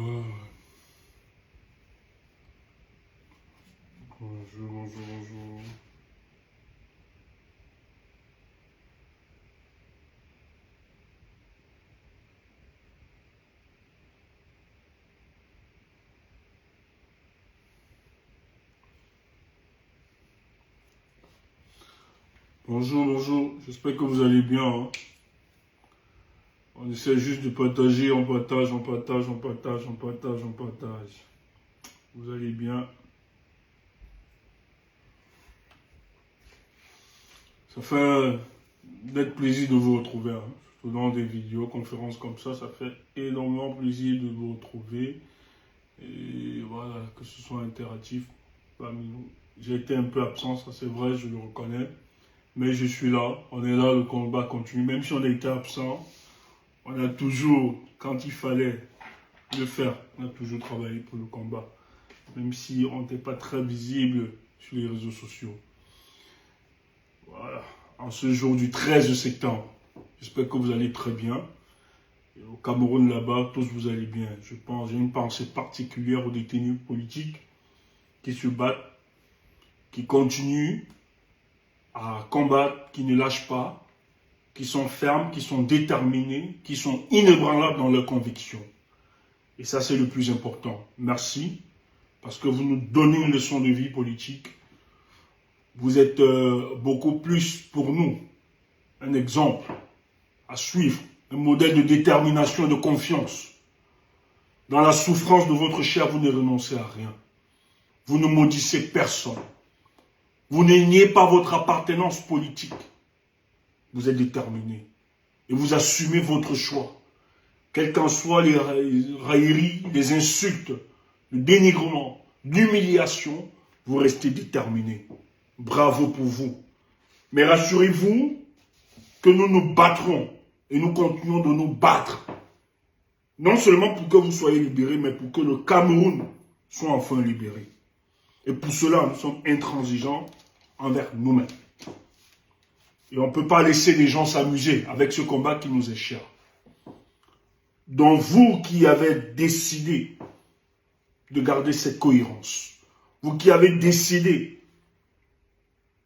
Oh. Bonjour, bonjour, bonjour. Bonjour, bonjour. J'espère que vous allez bien. Hein. On essaie juste de partager, on partage, on partage, on partage, on partage, on partage. Vous allez bien. Ça fait d'être plaisir de vous retrouver. Hein. Surtout dans des vidéos, conférences comme ça fait énormément plaisir de vous retrouver. Et voilà, que ce soit interactif parmi nous. J'ai été un peu absent, ça c'est vrai, je le reconnais. Mais je suis là, on est là, le combat continue. Même si on a été absent, on a toujours, quand il fallait le faire, on a toujours travaillé pour le combat. Même si on n'était pas très visible sur les réseaux sociaux. Voilà. En ce jour du 13 septembre, j'espère que vous allez très bien. Et au Cameroun, là-bas, tous vous allez bien. Je pense, j'ai une pensée particulière aux détenus politiques qui se battent, qui continuent à combattre, qui ne lâchent pas, qui sont fermes, qui sont déterminés, qui sont inébranlables dans leurs convictions. Et ça, c'est le plus important. Merci, parce que vous nous donnez une leçon de vie politique. Vous êtes beaucoup plus pour nous un exemple à suivre, un modèle de détermination et de confiance. Dans la souffrance de votre chair, vous ne renoncez à rien. Vous ne maudissez personne. Vous ne niez pas votre appartenance politique. Vous êtes déterminé. Et vous assumez votre choix. Quelles qu'en soient les railleries, les insultes, le dénigrement, l'humiliation, vous restez déterminé. Bravo pour vous. Mais rassurez-vous que nous nous battrons et nous continuons de nous battre. Non seulement pour que vous soyez libérés, mais pour que le Cameroun soit enfin libéré. Et pour cela, nous sommes intransigeants envers nous-mêmes. Et on ne peut pas laisser les gens s'amuser avec ce combat qui nous est cher. Donc vous qui avez décidé de garder cette cohérence, vous qui avez décidé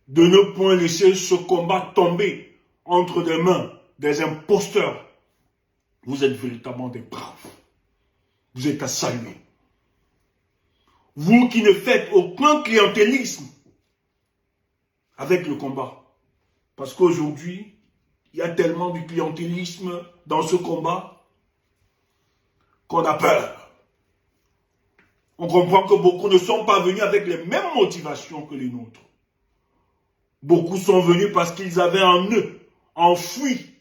de ne point laisser ce combat tomber entre des mains des imposteurs, vous êtes véritablement des braves. Vous êtes à saluer. Vous qui ne faites aucun clientélisme avec le combat. Parce qu'aujourd'hui, il y a tellement de clientélisme dans ce combat qu'on a peur. On comprend que beaucoup ne sont pas venus avec les mêmes motivations que les nôtres. Beaucoup sont venus parce qu'ils avaient en eux, enfoui,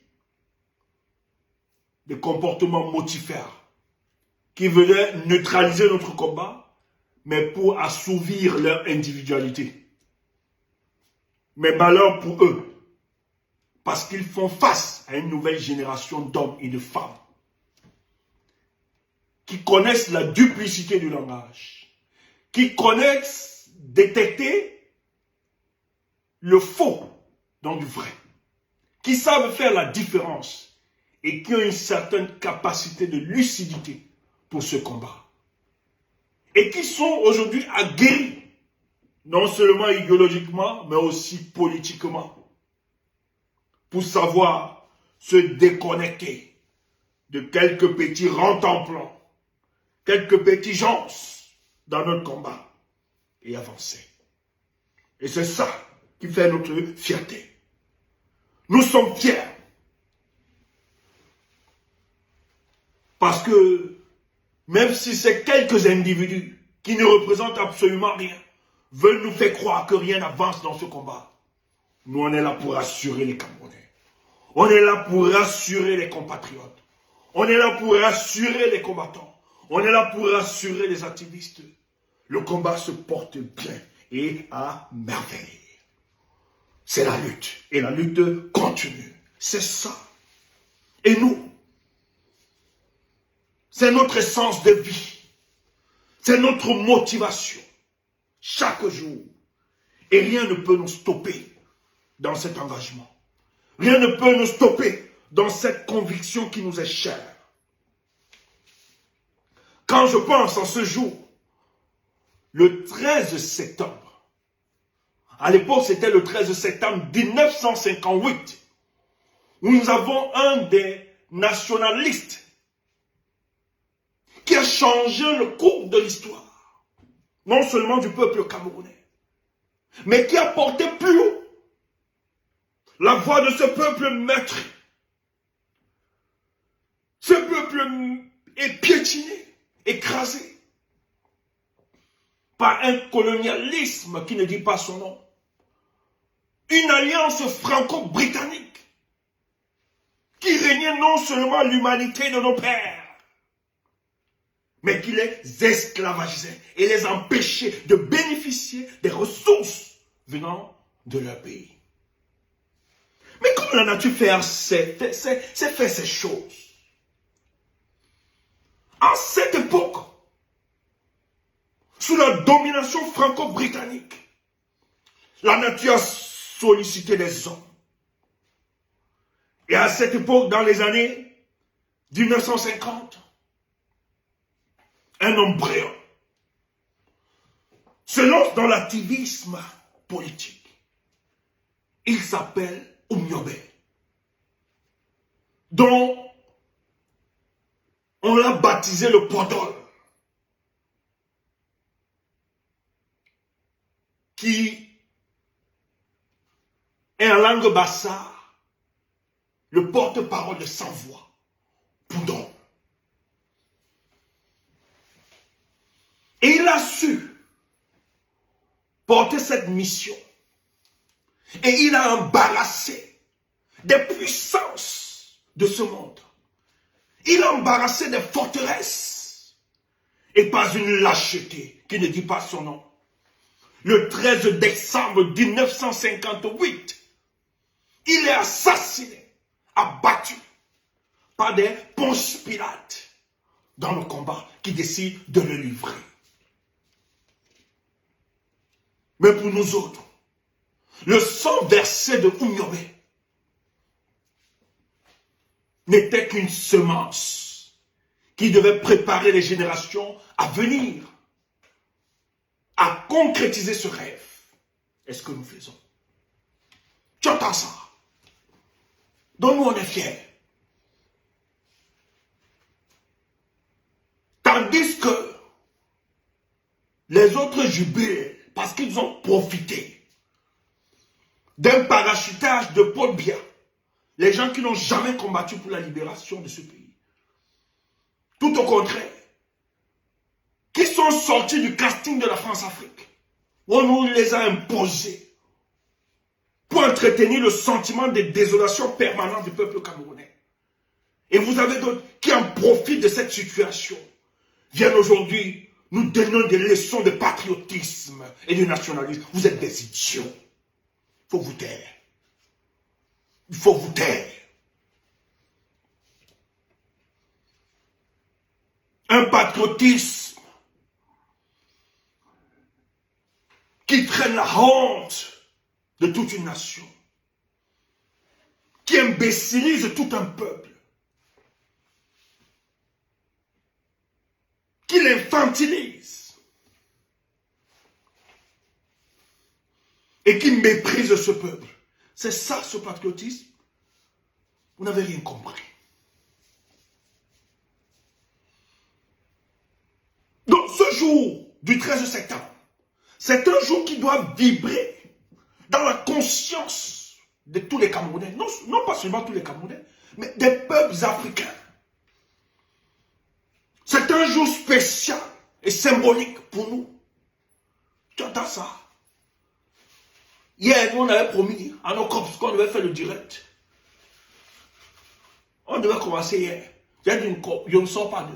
des comportements motifères qui venaient neutraliser notre combat, mais pour assouvir leur individualité. Mais malheur pour eux, parce qu'ils font face à une nouvelle génération d'hommes et de femmes qui connaissent la duplicité du langage, qui connaissent détecter le faux dans du vrai, qui savent faire la différence et qui ont une certaine capacité de lucidité pour ce combat. Et qui sont aujourd'hui aguerris, non seulement idéologiquement, mais aussi politiquement, pour savoir se déconnecter de quelques petits rentemplants, quelques petits gens dans notre combat et avancer. Et c'est ça qui fait notre fierté. Nous sommes fiers. Parce que même si c'est quelques individus qui ne représentent absolument rien, veulent nous faire croire que rien n'avance dans ce combat, nous on est là pour rassurer les Camerounais. On est là pour rassurer les compatriotes. On est là pour rassurer les combattants. On est là pour rassurer les activistes. Le combat se porte bien et à merveille. C'est la lutte. Et la lutte continue. C'est ça. Et nous, c'est notre essence de vie. C'est notre motivation. Chaque jour. Et rien ne peut nous stopper dans cet engagement. Rien ne peut nous stopper dans cette conviction qui nous est chère. Quand je pense en ce jour, le 13 septembre, à l'époque c'était le 13 septembre 1958, où nous avons un des nationalistes qui a changé le cours de l'histoire, non seulement du peuple camerounais, mais qui a porté plus haut la voix de ce peuple meurtri. Ce peuple est piétiné, écrasé par un colonialisme qui ne dit pas son nom. Une alliance franco-britannique qui régnait non seulement l'humanité de nos pères, mais qui les esclavagisait et les empêchait de bénéficier des ressources venant de leur pays. Mais comme la nature fait ces choses, en cette époque, sous la domination franco-britannique, la nature a sollicité les hommes. Et à cette époque, dans les années 1950, un homme brillant se lance dans l'activisme politique. Il s'appelle Oumyobé, dont on l'a baptisé le Podol, qui est en langue bassa le porte-parole de sans-voix, Poudon. Et il a su porter cette mission. Et il a embarrassé des puissances de ce monde. Il a embarrassé des forteresses. Et pas une lâcheté qui ne dit pas son nom. Le 13 décembre 1958, il est assassiné, abattu par des Ponce Pilate dans le combat qui décide de le livrer. Mais pour nous autres, le sang versé de Oumyobé n'était qu'une semence qui devait préparer les générations à venir, à concrétiser ce rêve. Est-ce que nous faisons? Tu entends ça? Donc nous on est fiers. Tandis que les autres jubilent parce qu'ils ont profité d'un parachutage de Paul Biya. Les gens qui n'ont jamais combattu pour la libération de ce pays. Tout au contraire. Qui sont sortis du casting de la France-Afrique. Où on nous les a imposés. Pour entretenir le sentiment de désolation permanente du peuple camerounais. Et vous avez d'autres qui en profitent de cette situation. Viennent aujourd'hui nous donner des leçons de patriotisme et de nationalisme. Vous êtes des idiots. Il faut vous taire. Il faut vous taire. Un patriotisme qui traîne la honte de toute une nation, qui imbécilise tout un peuple, qui l'infantilise et qui méprise ce peuple. C'est ça ce patriotisme. Vous n'avez rien compris. Donc ce jour du 13 septembre, c'est un jour qui doit vibrer dans la conscience de tous les Camerounais. Non pas seulement tous les Camerounais, mais des peuples africains. C'est un jour spécial et symbolique pour nous. Tu entends ça? Hier, nous on avait promis à nos cops qu'on devait faire le direct. On devait commencer hier. J'ai dit une cop, je ne sors pas.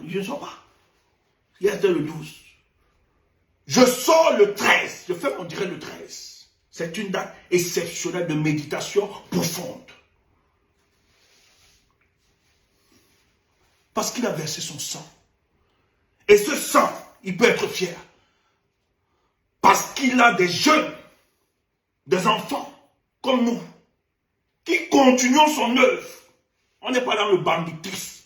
Hier c'était le 12. Je sors le 13. Je fais mon direct le 13. C'est une date exceptionnelle de méditation profonde. Parce qu'il a versé son sang. Et ce sang, il peut être fier. Parce qu'il a des jeunes, des enfants, comme nous, qui continuons son œuvre. On n'est pas dans le banditisme.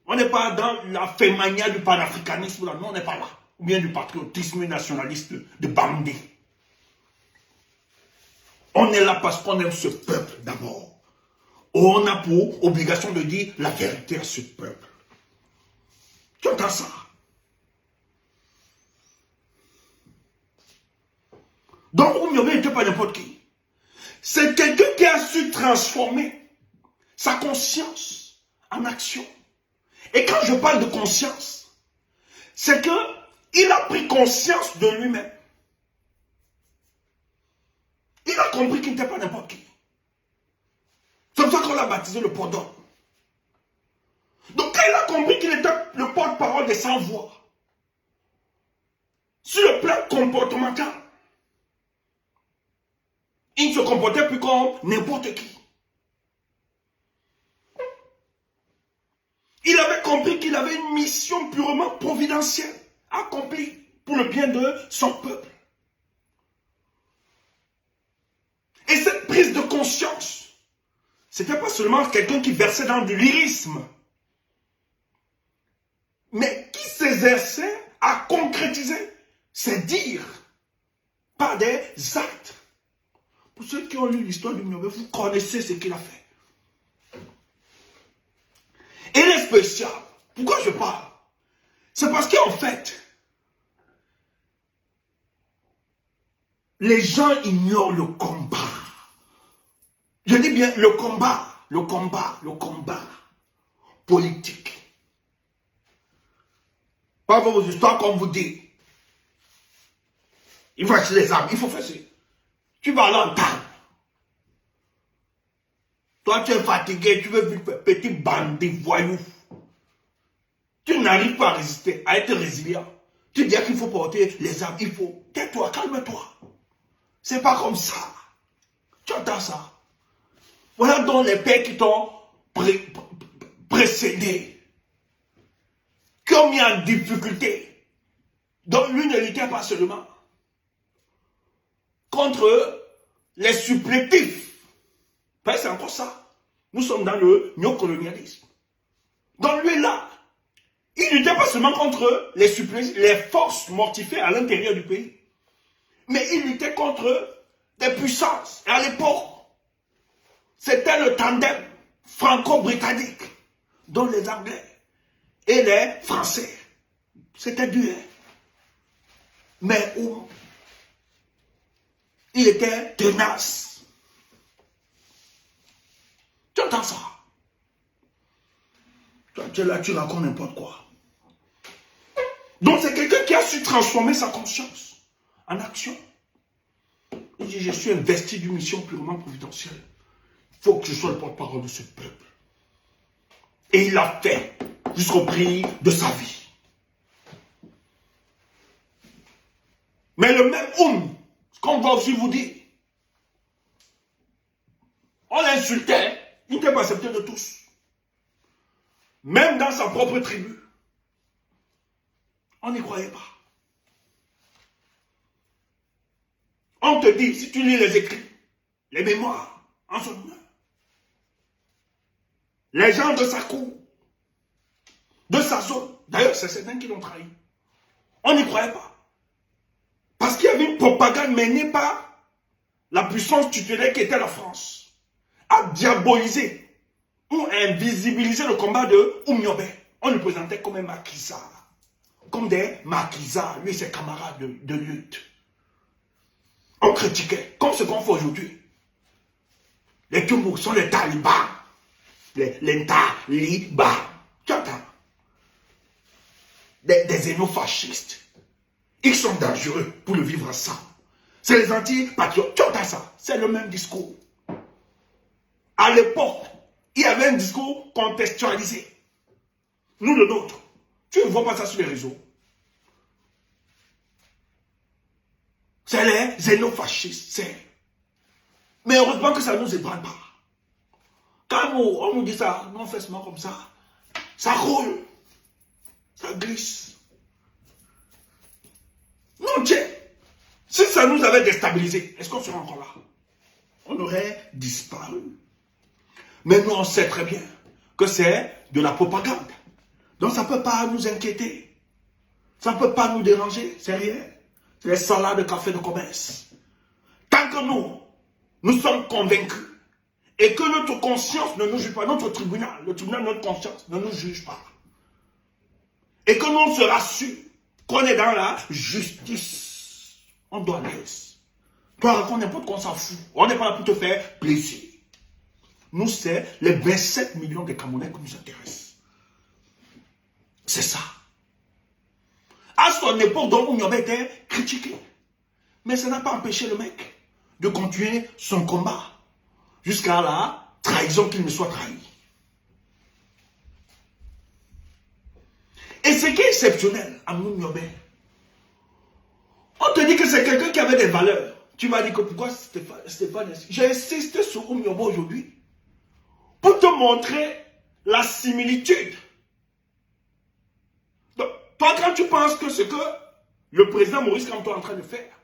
On n'est pas dans la fémania du panafricanisme, là. Non, on n'est pas là. Ou bien du patriotisme nationaliste de Bandé. On est là parce qu'on aime ce peuple d'abord. On a pour obligation de dire la vérité à ce peuple. Tu entends ça? Donc, Oumyobé n'était pas n'importe qui. C'est quelqu'un qui a su transformer sa conscience en action. Et quand je parle de conscience, c'est qu'il a pris conscience de lui-même. Il a compris qu'il n'était pas n'importe qui. C'est pour ça qu'on l'a baptisé le Podor. Donc quand il a compris qu'il était le porte-parole des sans-voix, sur le plan comportemental, il ne se comportait plus comme n'importe qui. Il avait compris qu'il avait une mission purement providentielle, accomplie pour le bien de son peuple. Et cette prise de conscience, c'était pas seulement quelqu'un qui versait dans du lyrisme, mais qui s'exerçait à concrétiser ses dires par des actes. Pour ceux qui ont lu l'histoire du Mniobé, vous connaissez ce qu'il a fait. Et il est spécial. Pourquoi je parle? C'est parce qu'en fait, les gens ignorent le combat. Je dis bien le combat politique. Pas vos histoires comme vous dites. Il faut acheter les armes, il faut faire ça. Tu vas l'entendre. Toi, tu es fatigué, tu veux vivre petit bandit, voyou. Tu n'arrives pas à résister, à être résilient. Tu dis qu'il faut porter les armes, il faut. Tais-toi, calme-toi. C'est pas comme ça. Tu entends ça? Voilà donc les pères qui t'ont précédé, qui ont mis en difficulté. Donc lui ne luttait pas seulement contre les supplétifs. C'est encore ça. Nous sommes dans le néocolonialisme. Donc lui là, il ne luttait pas seulement contre les supplétifs, les forces mortifiées à l'intérieur du pays. Mais il luttait contre des puissances. Et à l'époque, c'était le tandem franco-britannique, dont les Anglais et les Français. C'était dur. Mais où il était tenace. Tu entends ça? Tu es là, tu racontes n'importe quoi. Donc c'est quelqu'un qui a su transformer sa conscience en action. Il dit, je suis investi d'une mission purement providentielle. Il faut que je sois le porte-parole de ce peuple. Et il l'a fait jusqu'au prix de sa vie. Mais le même ce qu'on va aussi vous dire, on l'insultait, il n'était pas accepté de tous. Même dans sa propre tribu. On n'y croyait pas. On te dit, si tu lis les écrits, les mémoires, en son honneur, les gens de sa cour, de sa zone, d'ailleurs c'est certains qui l'ont trahi, on n'y croyait pas. Parce qu'il y avait une propagande menée par la puissance tutélaire qui était la France, à diaboliser ou invisibiliser le combat de Oumyobé. On le présentait comme un maquisard, comme des maquisards, lui et ses camarades de lutte. On critiquait, comme ce qu'on fait aujourd'hui. Les Tchoumbous sont les talibans. Les talibans. Tu entends? Des xénofascistes. Ils sont dangereux pour le vivre ensemble. C'est les anti-patriotes. Tu entends ça? C'est le même discours. À l'époque, il y avait un discours contextualisé. Nous, le nôtre. Tu ne vois pas ça sur les réseaux. C'est les xénofascistes. Mais heureusement que ça ne nous ébranle pas. Quand on nous dit ça, non, fait seulement comme ça. Ça roule. Ça glisse. Non, tiens. Si ça nous avait déstabilisé, est-ce qu'on serait encore là? On aurait disparu. Mais nous, on sait très bien que c'est de la propagande. Donc ça ne peut pas nous inquiéter. Ça ne peut pas nous déranger. C'est rien. C'est les salades de café de commerce. Tant que nous sommes convaincus et que notre conscience ne nous juge pas, notre tribunal, le tribunal de notre conscience ne nous juge pas. Et que nous on se rassure qu'on est dans la justice. On doit l'aise. Toi, raconte n'importe quoi, on s'en fout. On n'est pas là pour te faire plaisir. Nous, c'est les 27 millions de Camerounais qui nous intéressent. C'est ça. À son époque, donc, Oumyobé était critiqué. Mais ça n'a pas empêché le mec de continuer son combat jusqu'à la trahison qu'il ne soit trahi. Et ce qui est exceptionnel à Oumyobé, on te dit que c'est quelqu'un qui avait des valeurs. Tu m'as dit que pourquoi Stéphane, j'ai insisté sur Oumyobé aujourd'hui pour te montrer la similitude. Donc, toi, quand tu penses que ce que le président Maurice Kamto est en train de faire,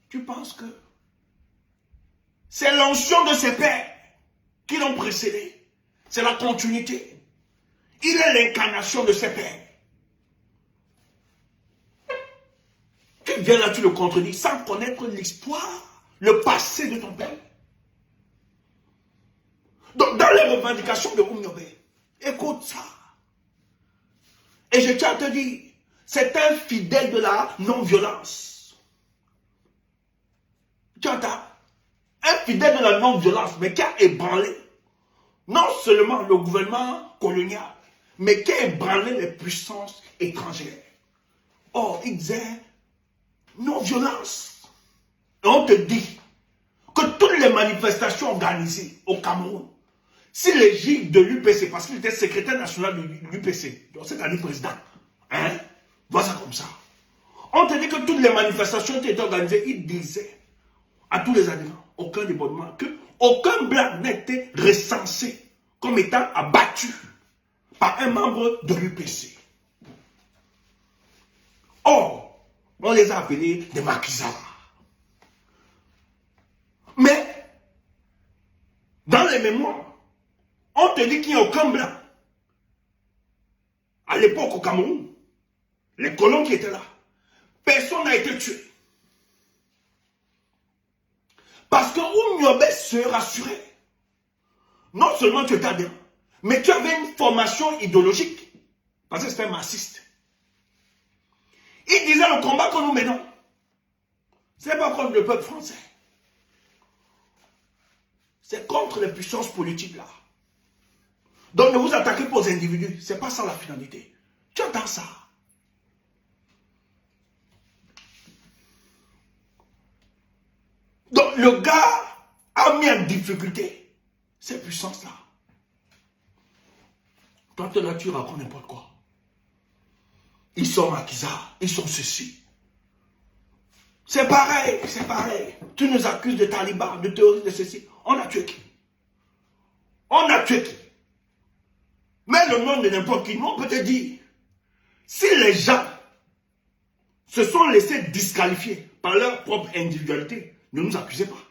tu penses que c'est l'onction de ses pères qui l'ont précédé. C'est la continuité. Il est l'incarnation de ses pères. Tu viens là, tu le contredis sans connaître l'histoire, le passé de ton père. Donc, dans les revendications de Oumyobé, écoute ça. Et je tiens à te dire, c'est un fidèle de la non-violence. Tu entends? Un fidèle de la non-violence, mais qui a ébranlé non seulement le gouvernement colonial, mais qui a ébranlé les puissances étrangères. Or, il disait non-violence. Et on te dit que toutes les manifestations organisées au Cameroun, si l'égide de l'UPC, parce qu'il était secrétaire national de l'UPC, donc c'est-à-dire président, hein, vois ça comme ça. On te dit que toutes les manifestations qui étaient organisées, il disait à tous les adhérents, aucun débordement, que aucun blanc n'était recensé comme étant abattu par un membre de l'UPC. Or, on les a appelés des maquisards. Mais, dans les mémoires, on te dit qu'il n'y a aucun blanc. À l'époque, au Cameroun, les colons qui étaient là, personne n'a été tué. Parce que Oumyobé se rassurait. Non seulement tu étais adhérent, mais tu avais une formation idéologique. Parce que c'était un marxiste. Il disait le combat que nous menons, ce n'est pas contre le peuple français. C'est contre les puissances politiques là. Donc ne vous attaquez pas aux individus. Ce n'est pas ça la finalité. Tu entends ça? Donc le gars a mis en difficulté ces puissances-là. Toi, là, tu racontes n'importe quoi. Ils sont maquisards, ils sont ceci. C'est pareil, c'est pareil. Tu nous accuses de talibans, de terroristes, de ceci. On a tué qui? On a tué qui? Mais le nom de n'importe qui, nous, on peut te dire, si les gens se sont laissés disqualifier par leur propre individualité, ne nous accusez pas.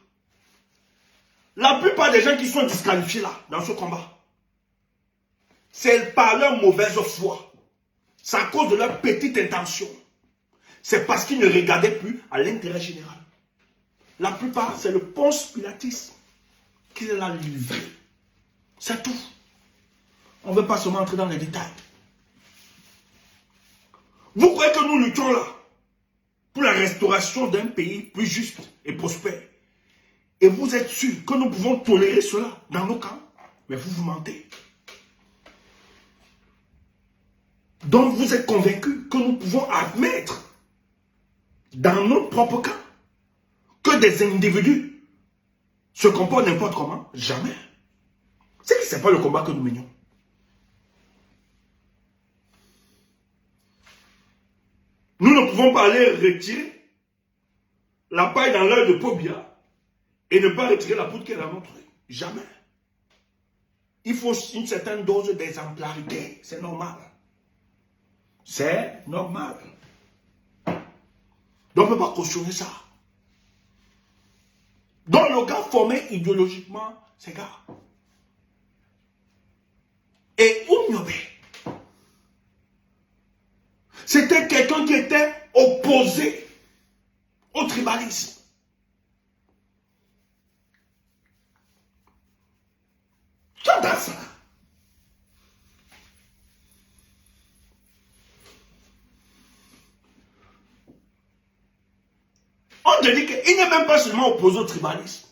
La plupart des gens qui sont disqualifiés là, dans ce combat, c'est par leur mauvaise foi. C'est à cause de leur petite intention. C'est parce qu'ils ne regardaient plus à l'intérêt général. La plupart, c'est le Ponce Pilatisme qui les a livrés. C'est tout. On ne veut pas seulement entrer dans les détails. Vous croyez que nous luttons là pour la restauration d'un pays plus juste et prospère? Et vous êtes sûr que nous pouvons tolérer cela dans nos camps? Mais vous mentez. Donc vous êtes convaincus que nous pouvons admettre dans notre propre camp que des individus se comportent n'importe comment? Jamais. C'est que ce n'est pas le combat que nous menions. Nous ne pouvons pas aller retirer la paille dans l'œil de Pobia et ne pas retirer la poudre qu'elle a montrée. Jamais. Il faut une certaine dose d'exemplarité. C'est normal. C'est normal. Donc on ne peut pas cautionner ça. Donc le gars formé idéologiquement, ces gars. Et Oumyobé, c'était quelqu'un qui était opposé au tribalisme. J'entends ça. On te dit qu'il n'est même pas seulement opposé au tribalisme,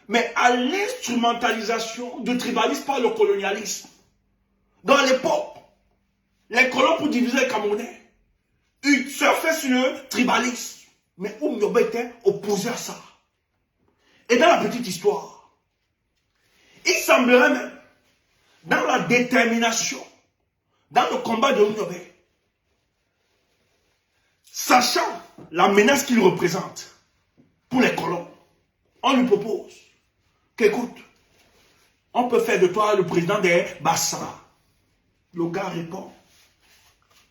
mais à l'instrumentalisation du tribalisme par le colonialisme. Dans l'époque, les colons pour diviser les Camerounais, ils surfaient sur le tribalisme. Mais Oumyobé était opposé à ça. Et dans la petite histoire, il semblerait même, dans la détermination, dans le combat de Oumyobé, sachant la menace qu'il représente pour les colons, on lui propose qu'écoute, on peut faire de toi le président des Bassa. Le gars répond,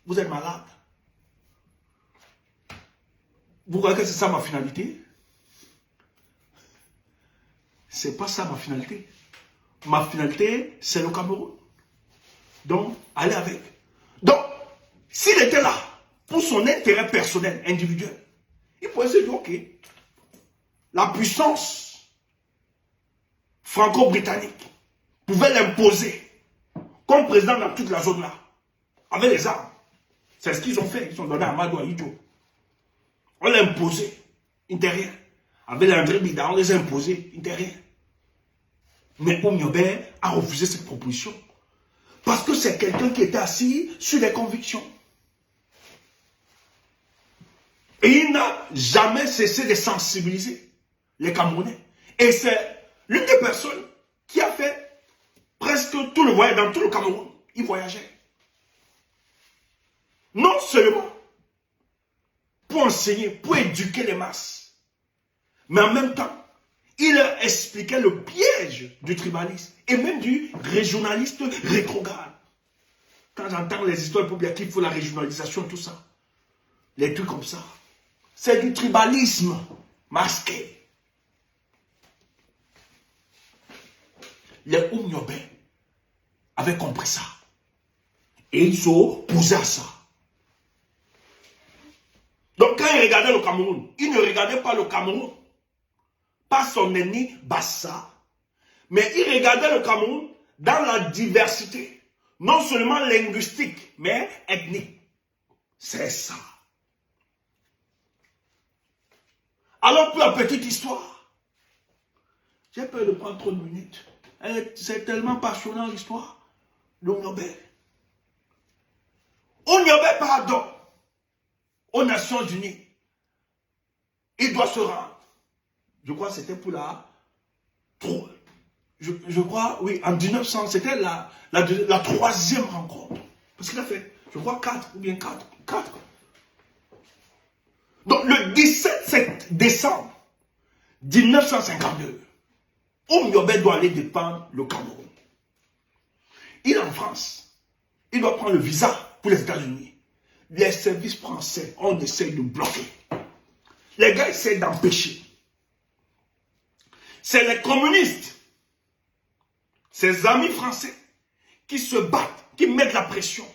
vous êtes malade. Vous croyez que c'est ça ma finalité? C'est pas ça ma finalité. Ma finalité, c'est le Cameroun. Donc, allez avec. Donc, s'il était là, pour son intérêt personnel, individuel, il pourrait se dire, ok, la puissance franco-britannique pouvait l'imposer comme président dans toute la zone là, avec les armes. C'est ce qu'ils ont fait. Ils ont donné à Amadou Ahidjo. On l'a imposé, il n'était rien. Avec l'André Bida, on les a imposés, il n'était rien. Mais Oumyobé a refusé cette proposition. Parce que c'est quelqu'un qui était assis sur des convictions. Et il n'a jamais cessé de sensibiliser les Camerounais. Et c'est l'une des personnes qui a fait presque tout le voyage dans tout le Cameroun. Il voyageait. Non seulement pour enseigner, pour éduquer les masses, mais en même temps, il leur expliquait le piège du tribalisme et même du régionaliste rétrograde. Quand j'entends les histoires populaires qu'il faut la régionalisation, tout ça, les trucs comme ça, c'est du tribalisme masqué. Les Oumyobé avaient compris ça. Et ils s'opposaient à ça. Donc quand il regardait le Cameroun, il ne regardait pas le Cameroun, pas son ennemi Bassa, mais il regardait le Cameroun dans la diversité, non seulement linguistique, mais ethnique. C'est ça. Alors pour la petite histoire, j'ai peur de prendre trop de minutes. C'est tellement passionnant l'histoire d'Oumyobé. Oumyobé, pardon, aux Nations Unies. Il doit se rendre. Je crois que c'était pour la... Je crois, oui, en 1900, c'était la troisième rencontre. Parce qu'il a fait, je crois, 4 ou bien 4. Donc, le 17 décembre 1952, Oumyobé doit aller défendre le Cameroun. Il est en France. Il doit prendre le visa pour les États-Unis. Les services français, on essaie de bloquer. Les gars essaient d'empêcher. C'est les communistes, ses amis français, qui se battent, qui mettent la pression.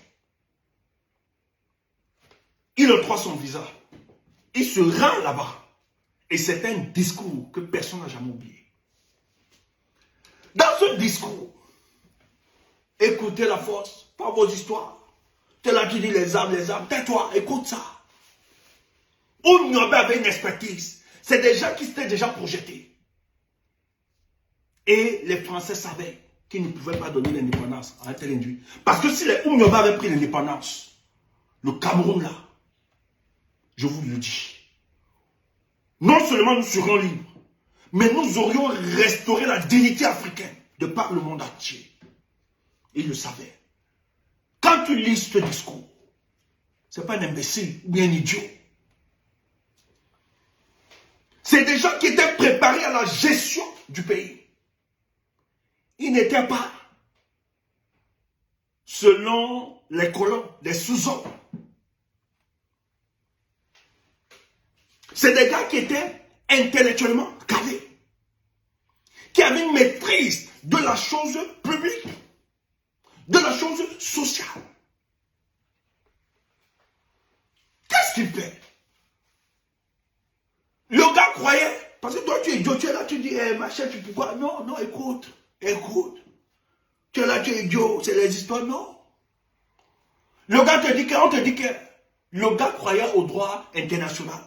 Il octroie son visa. Il se rend là-bas. Et c'est un discours que personne n'a jamais oublié. Dans ce discours, écoutez la force, pas vos histoires. Tu es là, tu dis les armes, tais-toi, écoute ça. Oumyobé avait une expertise. C'est des gens qui s'étaient déjà projetés. Et les Français savaient qu'ils ne pouvaient pas donner l'indépendance à un tel individu. Parce que si les Oumyobé avaient pris l'indépendance, le Cameroun là, je vous le dis, non seulement nous serions libres, mais nous aurions restauré la dignité africaine de par le monde entier. Ils le savaient. Quand tu lis ce discours, ce n'est pas un imbécile ou bien un idiot. C'est des gens qui étaient préparés à la gestion du pays. Ils n'étaient pas, selon les colons, des sous-hommes. C'est des gars qui étaient intellectuellement calés, qui avaient une maîtrise de la chose publique. de la chose sociale. Qu'est-ce qu'il fait? Le gars croyait, parce que toi tu es idiot, tu es là, tu dis, ma chère, tu pourquoi? Non, non, écoute. Tu es là, tu es idiot, c'est les histoires, non. Le gars te dit on te dit que le gars croyait au droit international,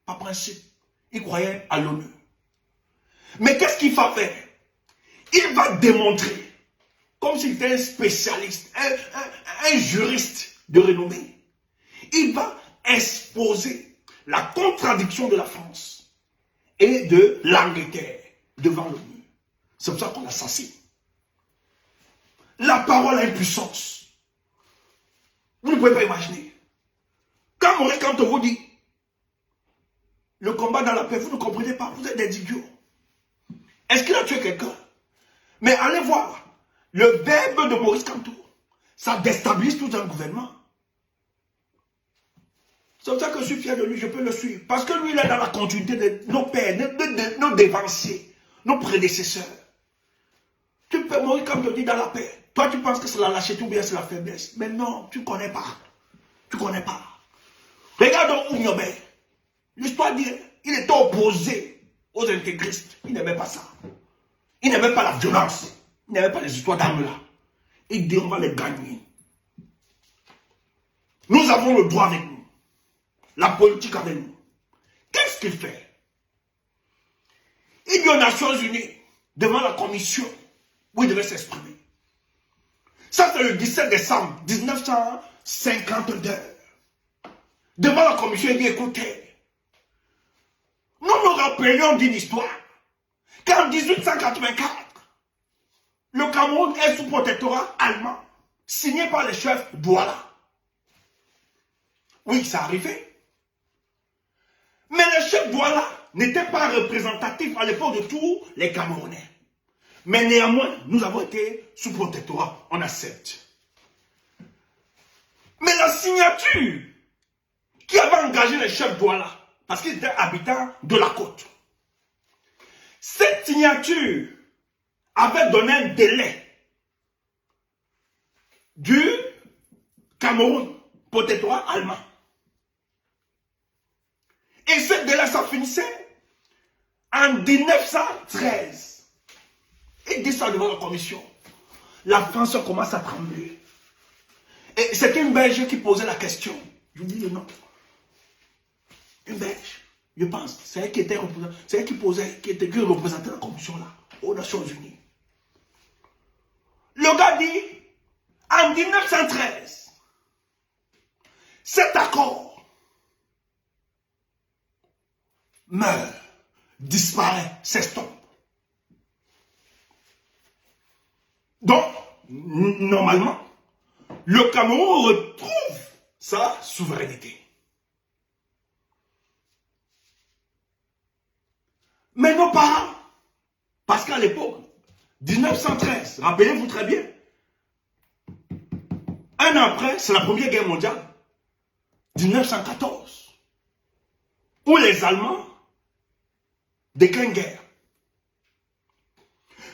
par principe. Il croyait à l'ONU. Mais qu'est-ce qu'il va faire? Il va démontrer, comme s'il était un spécialiste, un juriste de renommée. Il va exposer la contradiction de la France et de l'Angleterre devant l'ONU. C'est pour ça qu'on l'assassine. La parole a une puissance. Vous ne pouvez pas imaginer. Quand Maurice Kamto vous dit le combat dans la paix, vous ne comprenez pas, vous êtes des idiots. Est-ce qu'il a tué quelqu'un? Mais allez voir, le verbe de Maurice Kamto, ça déstabilise tout un gouvernement. C'est pour ça que je suis fier de lui, je peux le suivre. Parce que lui, il est dans la continuité de nos pères, de nos dévanciers, nos prédécesseurs. Tu peux mourir comme tu dis dans la paix. Toi, tu penses que c'est la lâcheté ou bien c'est la faiblesse. Mais non, tu ne connais pas. Tu ne connais pas. Regarde Oumyobé. L'histoire dit, il était opposé aux intégristes. Il n'aimait pas ça. Il n'aimait pas la violence. Il n'aimait pas les histoires d'armes là. Il dit, on va les gagner. Nous avons le droit avec nous. La politique avec nous. Qu'est-ce qu'il fait? Il dit aux Nations Unies, devant la commission, où il devait s'exprimer. Ça, c'est le 17 décembre 1952. Devant la commission, il dit, écoutez, nous nous rappelions d'une histoire qu'en 1884, le Cameroun est sous protectorat allemand, signé par le chef Douala. Oui, ça arrivait. Mais le chef Douala n'était pas représentatif à l'époque de tous les Camerounais. Mais néanmoins, nous avons été sous protectorat, on accepte. Mais la signature qui avait engagé le chef Douala, parce qu'il était habitant de la côte, cette signature avait donné un délai du Cameroun, protectorat allemand. Et ce délai, ça finissait en 1913. Il dit ça devant la commission. La France commence à trembler. Et c'est une Belge qui posait la question. Je vous dis le nom. Une Belge, je pense. C'est elle qui était représentante. C'est elle qui posait, qui représentait la commission là, aux Nations Unies. Le gars dit, en 1913, cet accord meurt, disparaît, s'estompe. Donc, normalement, le Cameroun retrouve sa souveraineté. Mais nos parents, parce qu'à l'époque, 1913, rappelez-vous très bien, un an après, c'est la Première Guerre mondiale, 1914, où les Allemands déclarent guerre.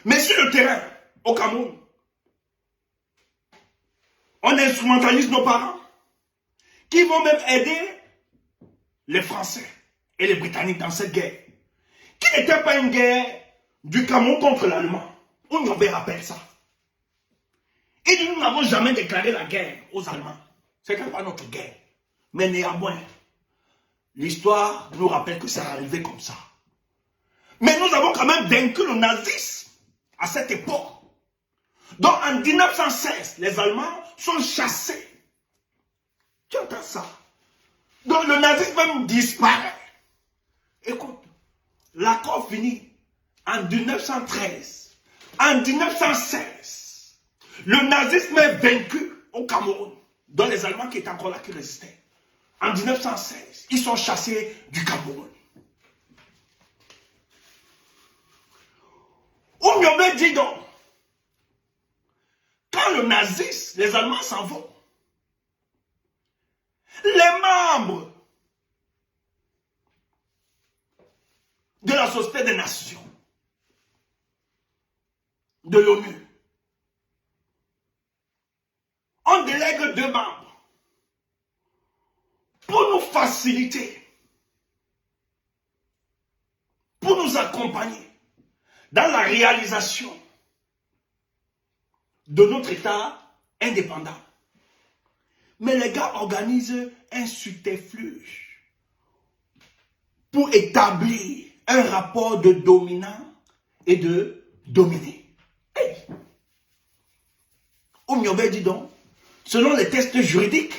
Mais sur le terrain, au Cameroun, on instrumentalise nos parents, qui vont même aider les Français et les Britanniques dans cette guerre, qui n'était pas une guerre du Cameroun contre l'Allemand. On nous rappelle ça. Et dit, nous n'avons jamais déclaré la guerre aux Allemands. Ce n'est pas notre guerre. Mais néanmoins, l'histoire nous rappelle que ça arrivé comme ça. Mais nous avons quand même vaincu le nazisme à cette époque. Donc en 1916, les Allemands sont chassés. Tu entends ça? Donc le nazisme même disparaît. Écoute, l'accord finit en 1913. En 1916, le nazisme est vaincu au Cameroun. Donc les Allemands qui étaient encore là, qui résistaient. En 1916, ils sont chassés du Cameroun. Oumyobé dit donc, quand le nazisme, les Allemands s'en vont, les membres de la Société des Nations, de l'ONU, intègre 2 membres pour nous faciliter, pour nous accompagner dans la réalisation de notre État indépendant. Mais les gars organisent un subterfuge pour établir un rapport de dominant et de dominé. Hey. Oumyobé dit donc, selon les tests juridiques,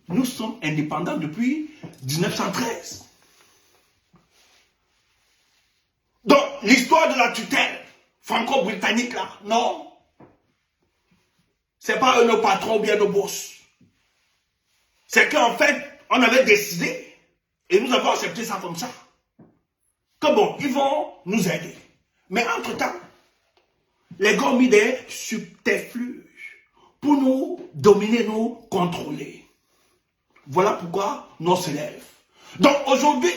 nous sommes indépendants depuis 1913. Donc, l'histoire de la tutelle franco-britannique, là, non. C'est pas eux nos patrons ou bien nos boss. C'est qu'en fait, on avait décidé, et nous avons accepté ça comme ça, que bon, ils vont nous aider. Mais entre-temps, les gars ont mis des subterfuges pour nous dominer, nous contrôler. Voilà pourquoi nous s'élève. Donc aujourd'hui,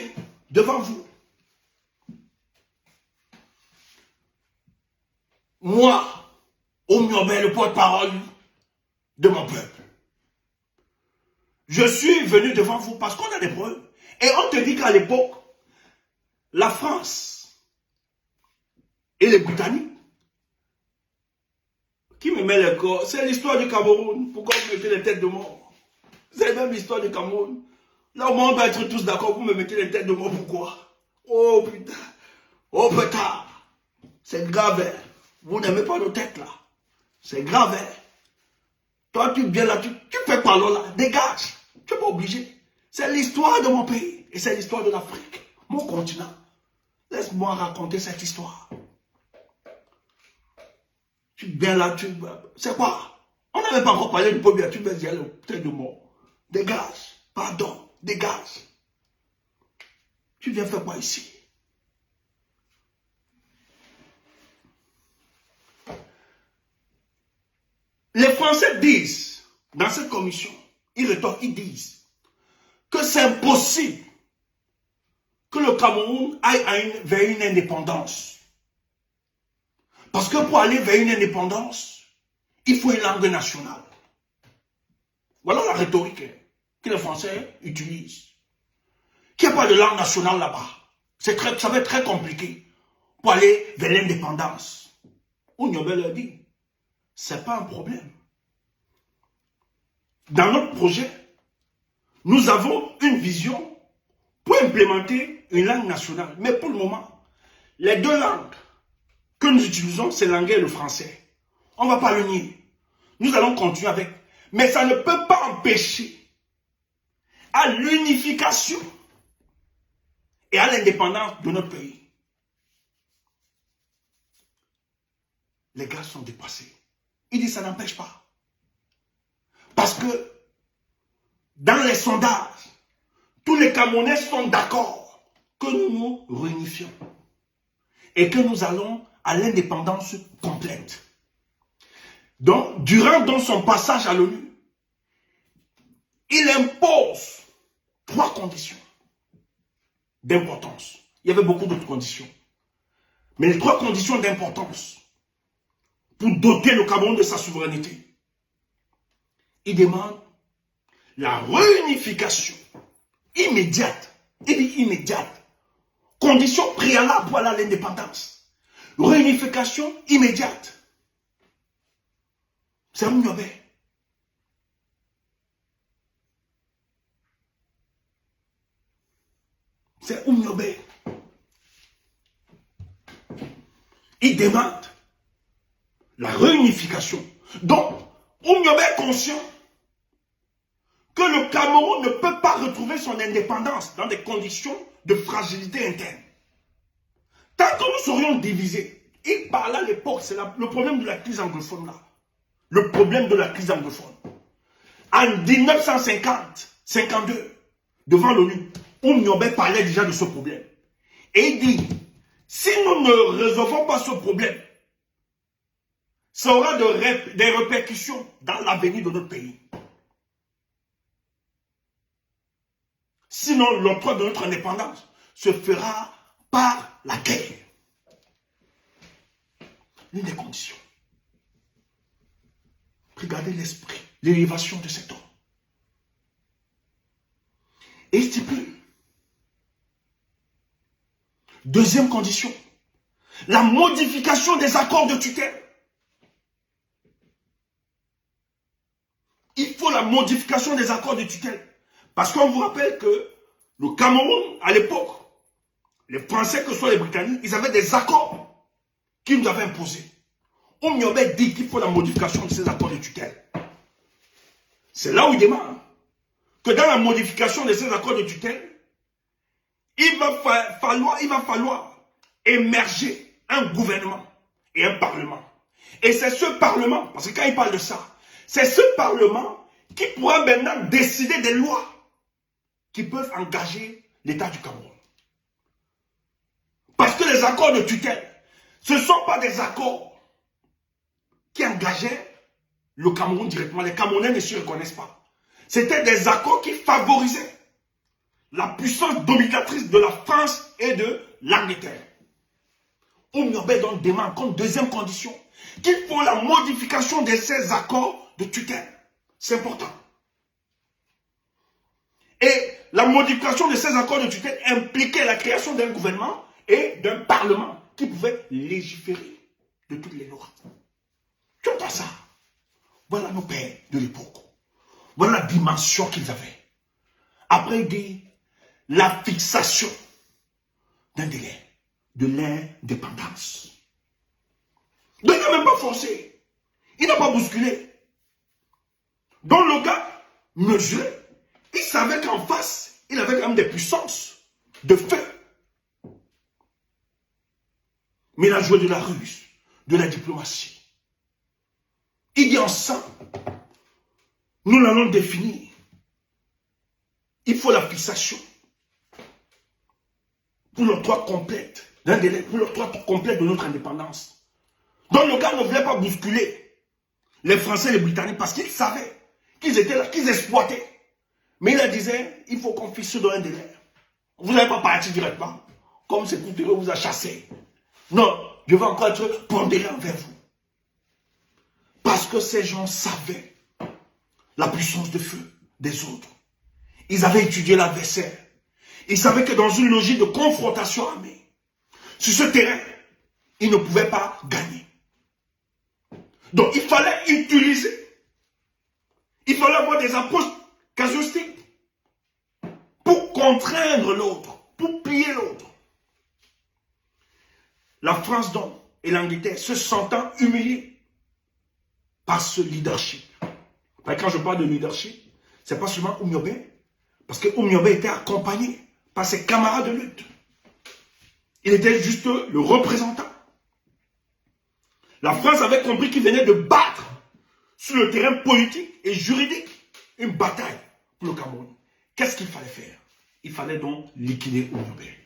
devant vous, moi, Oumyobé, le porte-parole de mon peuple, je suis venu devant vous parce qu'on a des preuves. Et on te dit qu'à l'époque, la France et les Britanniques, qui me met le corps, c'est l'histoire du Cameroun. Pourquoi vous mettez les têtes de mort? C'est même l'histoire du Cameroun. Là, au moins, on va être tous d'accord, vous me mettez les têtes de mort, pourquoi? Oh putain, oh putain, c'est grave. Hein? Vous n'aimez pas nos têtes là. C'est grave. Hein? Toi, tu viens là, tu fais quoi là? Dégage. Tu n'es pas obligé. C'est l'histoire de mon pays et c'est l'histoire de l'Afrique, mon continent. Laisse-moi raconter cette histoire. Tu viens là, c'est quoi? On n'avait pas encore parlé du peuple, tu veux dire le tête de mort. Dégage. Pardon. Dégage. Tu viens faire quoi ici? Les Français disent, dans cette commission, ils rétorquent, ils disent que c'est impossible que le Cameroun aille vers une indépendance. Parce que pour aller vers une indépendance, il faut une langue nationale. Voilà la rhétorique que les Français utilisent. Qu'il n'y a pas de langue nationale là-bas. Ça va être très compliqué pour aller vers l'indépendance. Oumyobé leur dit, ce n'est pas un problème. Dans notre projet, nous avons une vision pour implémenter une langue nationale. Mais pour le moment, les 2 langues que nous utilisons, c'est l'anglais et le français. On ne va pas le nier. Nous allons continuer avec. Mais ça ne peut pas empêcher à l'unification et à l'indépendance de notre pays. Les gars sont dépassés. Ils disent que ça n'empêche pas. Parce que dans les sondages, tous les Camerounais sont d'accord que nous nous réunifions et que nous allons à l'indépendance complète. Donc, durant son passage à l'ONU, il impose 3 conditions d'importance. Il y avait beaucoup d'autres conditions. Mais les 3 conditions d'importance pour doter le Cameroun de sa souveraineté. Il demande la réunification immédiate. Il dit immédiate. Condition préalable pour aller à l'indépendance. Réunification immédiate. C'est Oumyobé. C'est Oumyobé. Il demande la réunification. Donc, Oumyobé est conscient que le Cameroun ne peut pas retrouver son indépendance dans des conditions de fragilité interne. Tant que nous serions divisés, il parlait à l'époque, c'est le problème de la crise anglophone là. Le problème de la crise anglophone. En 1950-52, devant l'ONU, Oumyobé parlait déjà de ce problème. Et il dit, si nous ne résolvons pas ce problème, ça aura des répercussions dans l'avenir de notre pays. Sinon, l'octroi de notre indépendance se fera par la guerre. L'une des conditions. Regardez l'esprit l'élévation de cet homme. Et il stipule. Deuxième condition, la modification des accords de tutelle. Il faut la modification des accords de tutelle. Parce qu'on vous rappelle que le Cameroun, à l'époque, les Français, que ce soit les Britanniques, ils avaient des accords qu'ils nous avaient imposés. On m'y avait dit qu'il faut la modification de ces accords de tutelle. C'est là où il demande que dans la modification de ces accords de tutelle, il va falloir émerger un gouvernement et un parlement. Et c'est ce parlement, parce que quand il parle de ça, c'est ce parlement qui pourra maintenant décider des lois qui peuvent engager l'État du Cameroun. Parce que les accords de tutelle, ce ne sont pas des accords qui engageaient le Cameroun directement. Les Camerounais ne s'y reconnaissent pas. C'était des accords qui favorisaient la puissance dominatrice de la France et de l'Angleterre. Oumyobé donc demande comme deuxième condition qu'il faut la modification de ces accords de tutelle. C'est important. Et la modification de ces accords de tutelle impliquait la création d'un gouvernement et d'un parlement qui pouvait légiférer de toutes les lois. Tu entends ça? Voilà nos pères de l'époque. Voilà la dimension qu'ils avaient. Après, il dit la fixation d'un délai de l'indépendance. Donc, il n'a même pas forcé. Il n'a pas bousculé. Donc, le gars mesuré, il savait qu'en face, il avait quand même des puissances de feu. Mais il a joué de la ruse, de la diplomatie. Il dit ensemble, nous l'allons définir. Il faut la fixation pour l'octroi complète d'un délai, pour l'octroi complète de notre indépendance. Donc le gars ne voulait pas bousculer les Français et les Britanniques parce qu'ils savaient qu'ils étaient là, qu'ils exploitaient. Mais il leur disait, il faut qu'on fixe dans un délai. Vous n'allez pas partir directement, comme ce Coutureux vous a chassé. Non, je vais encore être pondéré envers vous. Parce que ces gens savaient la puissance de feu des autres. Ils avaient étudié l'adversaire. Ils savaient que dans une logique de confrontation armée, sur ce terrain, ils ne pouvaient pas gagner. Donc il fallait utiliser, il fallait avoir des approches casuistiques pour contraindre l'autre, pour plier l'autre. La France donc et l'Angleterre se sentant humiliés par ce leadership. Quand je parle de leadership, ce n'est pas seulement Oumyobé, parce que Oumyobé était accompagné par ses camarades de lutte. Il était juste le représentant. La France avait compris qu'il venait de battre sur le terrain politique et juridique une bataille pour le Cameroun. Qu'est-ce qu'il fallait faire? Il fallait donc liquider Oumyobé.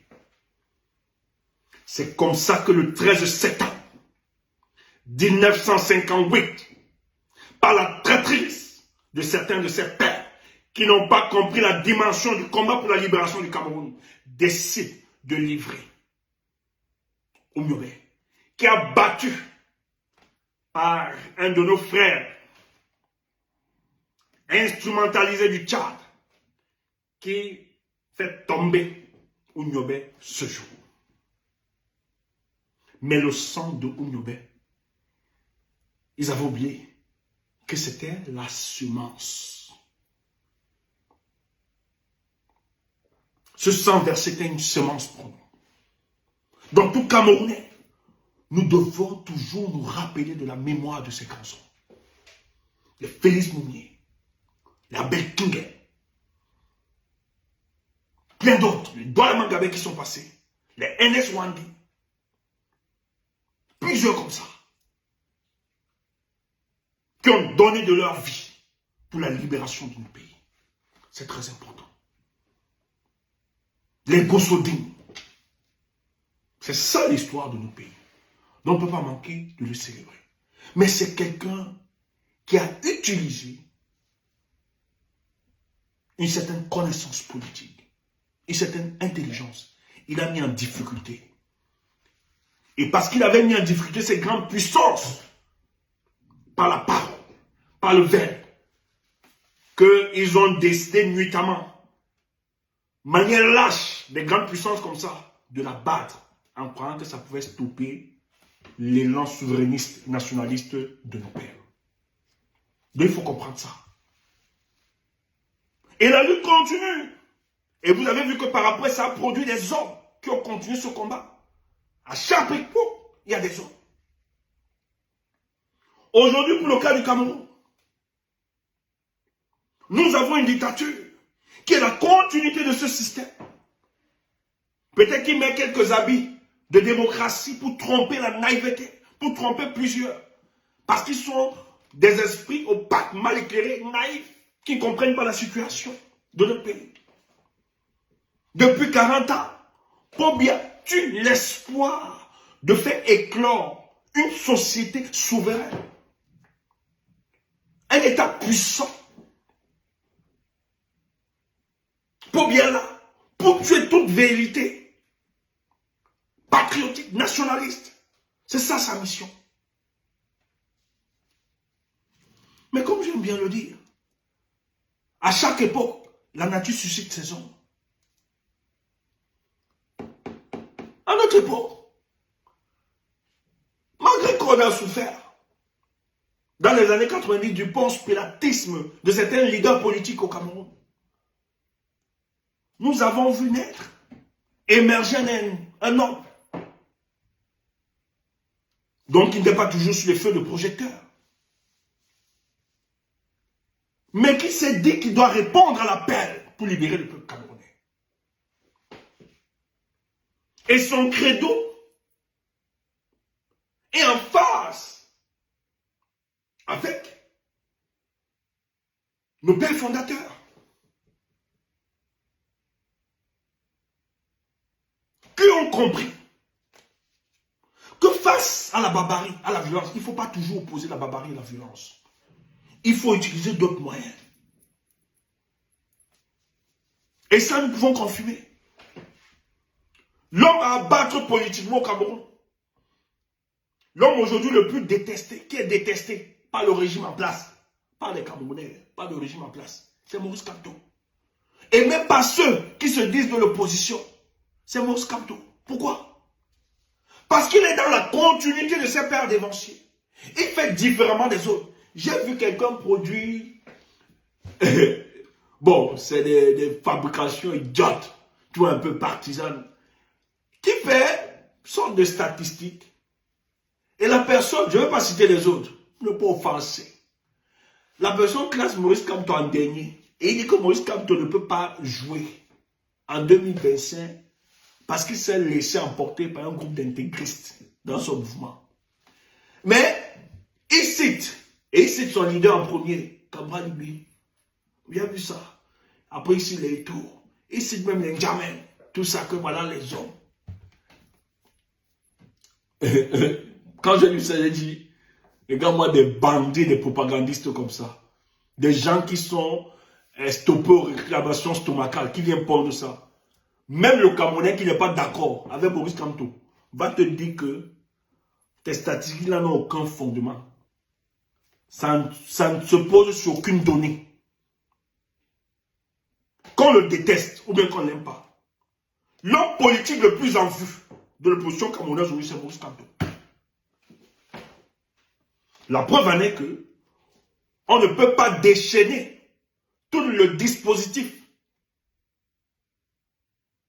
C'est comme ça que le 13 septembre 1958, par la traîtrise de certains de ses pères qui n'ont pas compris la dimension du combat pour la libération du Cameroun, décide de livrer Oumyobé, qui a battu par un de nos frères instrumentalisé du Tchad, qui fait tomber Oumyobé ce jour. Mais le sang de Oumyobé, ils avaient oublié que c'était la semence. Ce sang versé était une semence pour nous. Dans tout Camerounais, nous devons toujours nous rappeler de la mémoire de ces grands hommes. Les Félix Moumié, les Abel Kingé, plein d'autres, les Douala Mangabé qui sont passés, les NS Wandi, plusieurs comme ça, qui ont donné de leur vie pour la libération de nos pays. C'est très important. Les Gossodines, c'est ça l'histoire de nos pays. Donc on ne peut pas manquer de le célébrer. Mais c'est quelqu'un qui a utilisé une certaine connaissance politique, une certaine intelligence. Il a mis en difficulté. Et parce qu'il avait mis en difficulté ces grandes puissances, par la parole, par le verbe, qu'ils ont décidé nuitamment, manière lâche, des grandes puissances comme ça, de la battre, en croyant que ça pouvait stopper l'élan souverainiste, nationaliste de nos pères. Donc il faut comprendre ça. Et la lutte continue. Et vous avez vu que par après, ça a produit des hommes qui ont continué ce combat. À chaque époque, il y a des hommes. Aujourd'hui, pour le cas du Cameroun, nous avons une dictature qui est la continuité de ce système. Peut-être qu'il met quelques habits de démocratie pour tromper la naïveté, pour tromper plusieurs. Parce qu'ils sont des esprits opaques, mal éclairés, naïfs, qui ne comprennent pas la situation de notre pays. Depuis 40 ans, combien tu l'espoir de faire éclore une société souveraine, un État puissant, pour bien là, pour tuer toute vérité, patriotique, nationaliste. C'est ça sa mission. Mais comme j'aime bien le dire, à chaque époque, la nature suscite ses hommes. À notre époque, malgré qu'on a souffert, dans les années 90, du ponce-pilatisme de certains leaders politiques au Cameroun, nous avons vu naître, émerger un homme. Donc il n'est pas toujours sur les feux de projecteur. Mais qui s'est dit qu'il doit répondre à l'appel pour libérer le peuple camerounais. Et son credo est en phase avec nos pères fondateurs. Qui ont compris que face à la barbarie, à la violence, il ne faut pas toujours opposer la barbarie et la violence. Il faut utiliser d'autres moyens. Et ça, nous pouvons confirmer. L'homme à abattre politiquement au Cameroun, l'homme aujourd'hui le plus détesté, qui est détesté par le régime en place, par les Camerounais, par le régime en place, c'est Maurice Kamto. Et même pas ceux qui se disent de l'opposition, c'est Maurice Kamto. Pourquoi? Parce qu'il est dans la continuité de ses pères dévanciers. Il fait différemment des autres. J'ai vu quelqu'un produire... bon, c'est des fabrications idiotes, tu vois, un peu partisanes, qui fait une sorte de statistiques. Et la personne, je ne vais pas citer les autres, ne pas offenser. La personne classe Maurice Kamto en dernier. Et il dit que Maurice Kamto ne peut pas jouer en 2025 parce qu'il s'est laissé emporter par un groupe d'intégristes dans son mouvement. Mais il cite, et il cite son leader en premier, Cabral Libi. Vous avez vu ça? Après, il cite les tours. Il cite même les N'Djamène. Tout ça, que voilà les hommes. Quand j'ai lu ça, j'ai dit, regarde-moi des bandits, des propagandistes comme ça. Des gens qui sont stoppés aux réclamations stomacales, qui viennent pondre ça. Même le Camerounais qui n'est pas d'accord avec Maurice Kamto va te dire que tes statistiques là n'ont aucun fondement. Ça ne se pose sur aucune donnée. Qu'on le déteste ou bien qu'on ne l'aime pas. L'homme politique le plus en vue de l'opposition camerounaise aujourd'hui, c'est Maurice Kamto. La preuve en est que on ne peut pas déchaîner tout le dispositif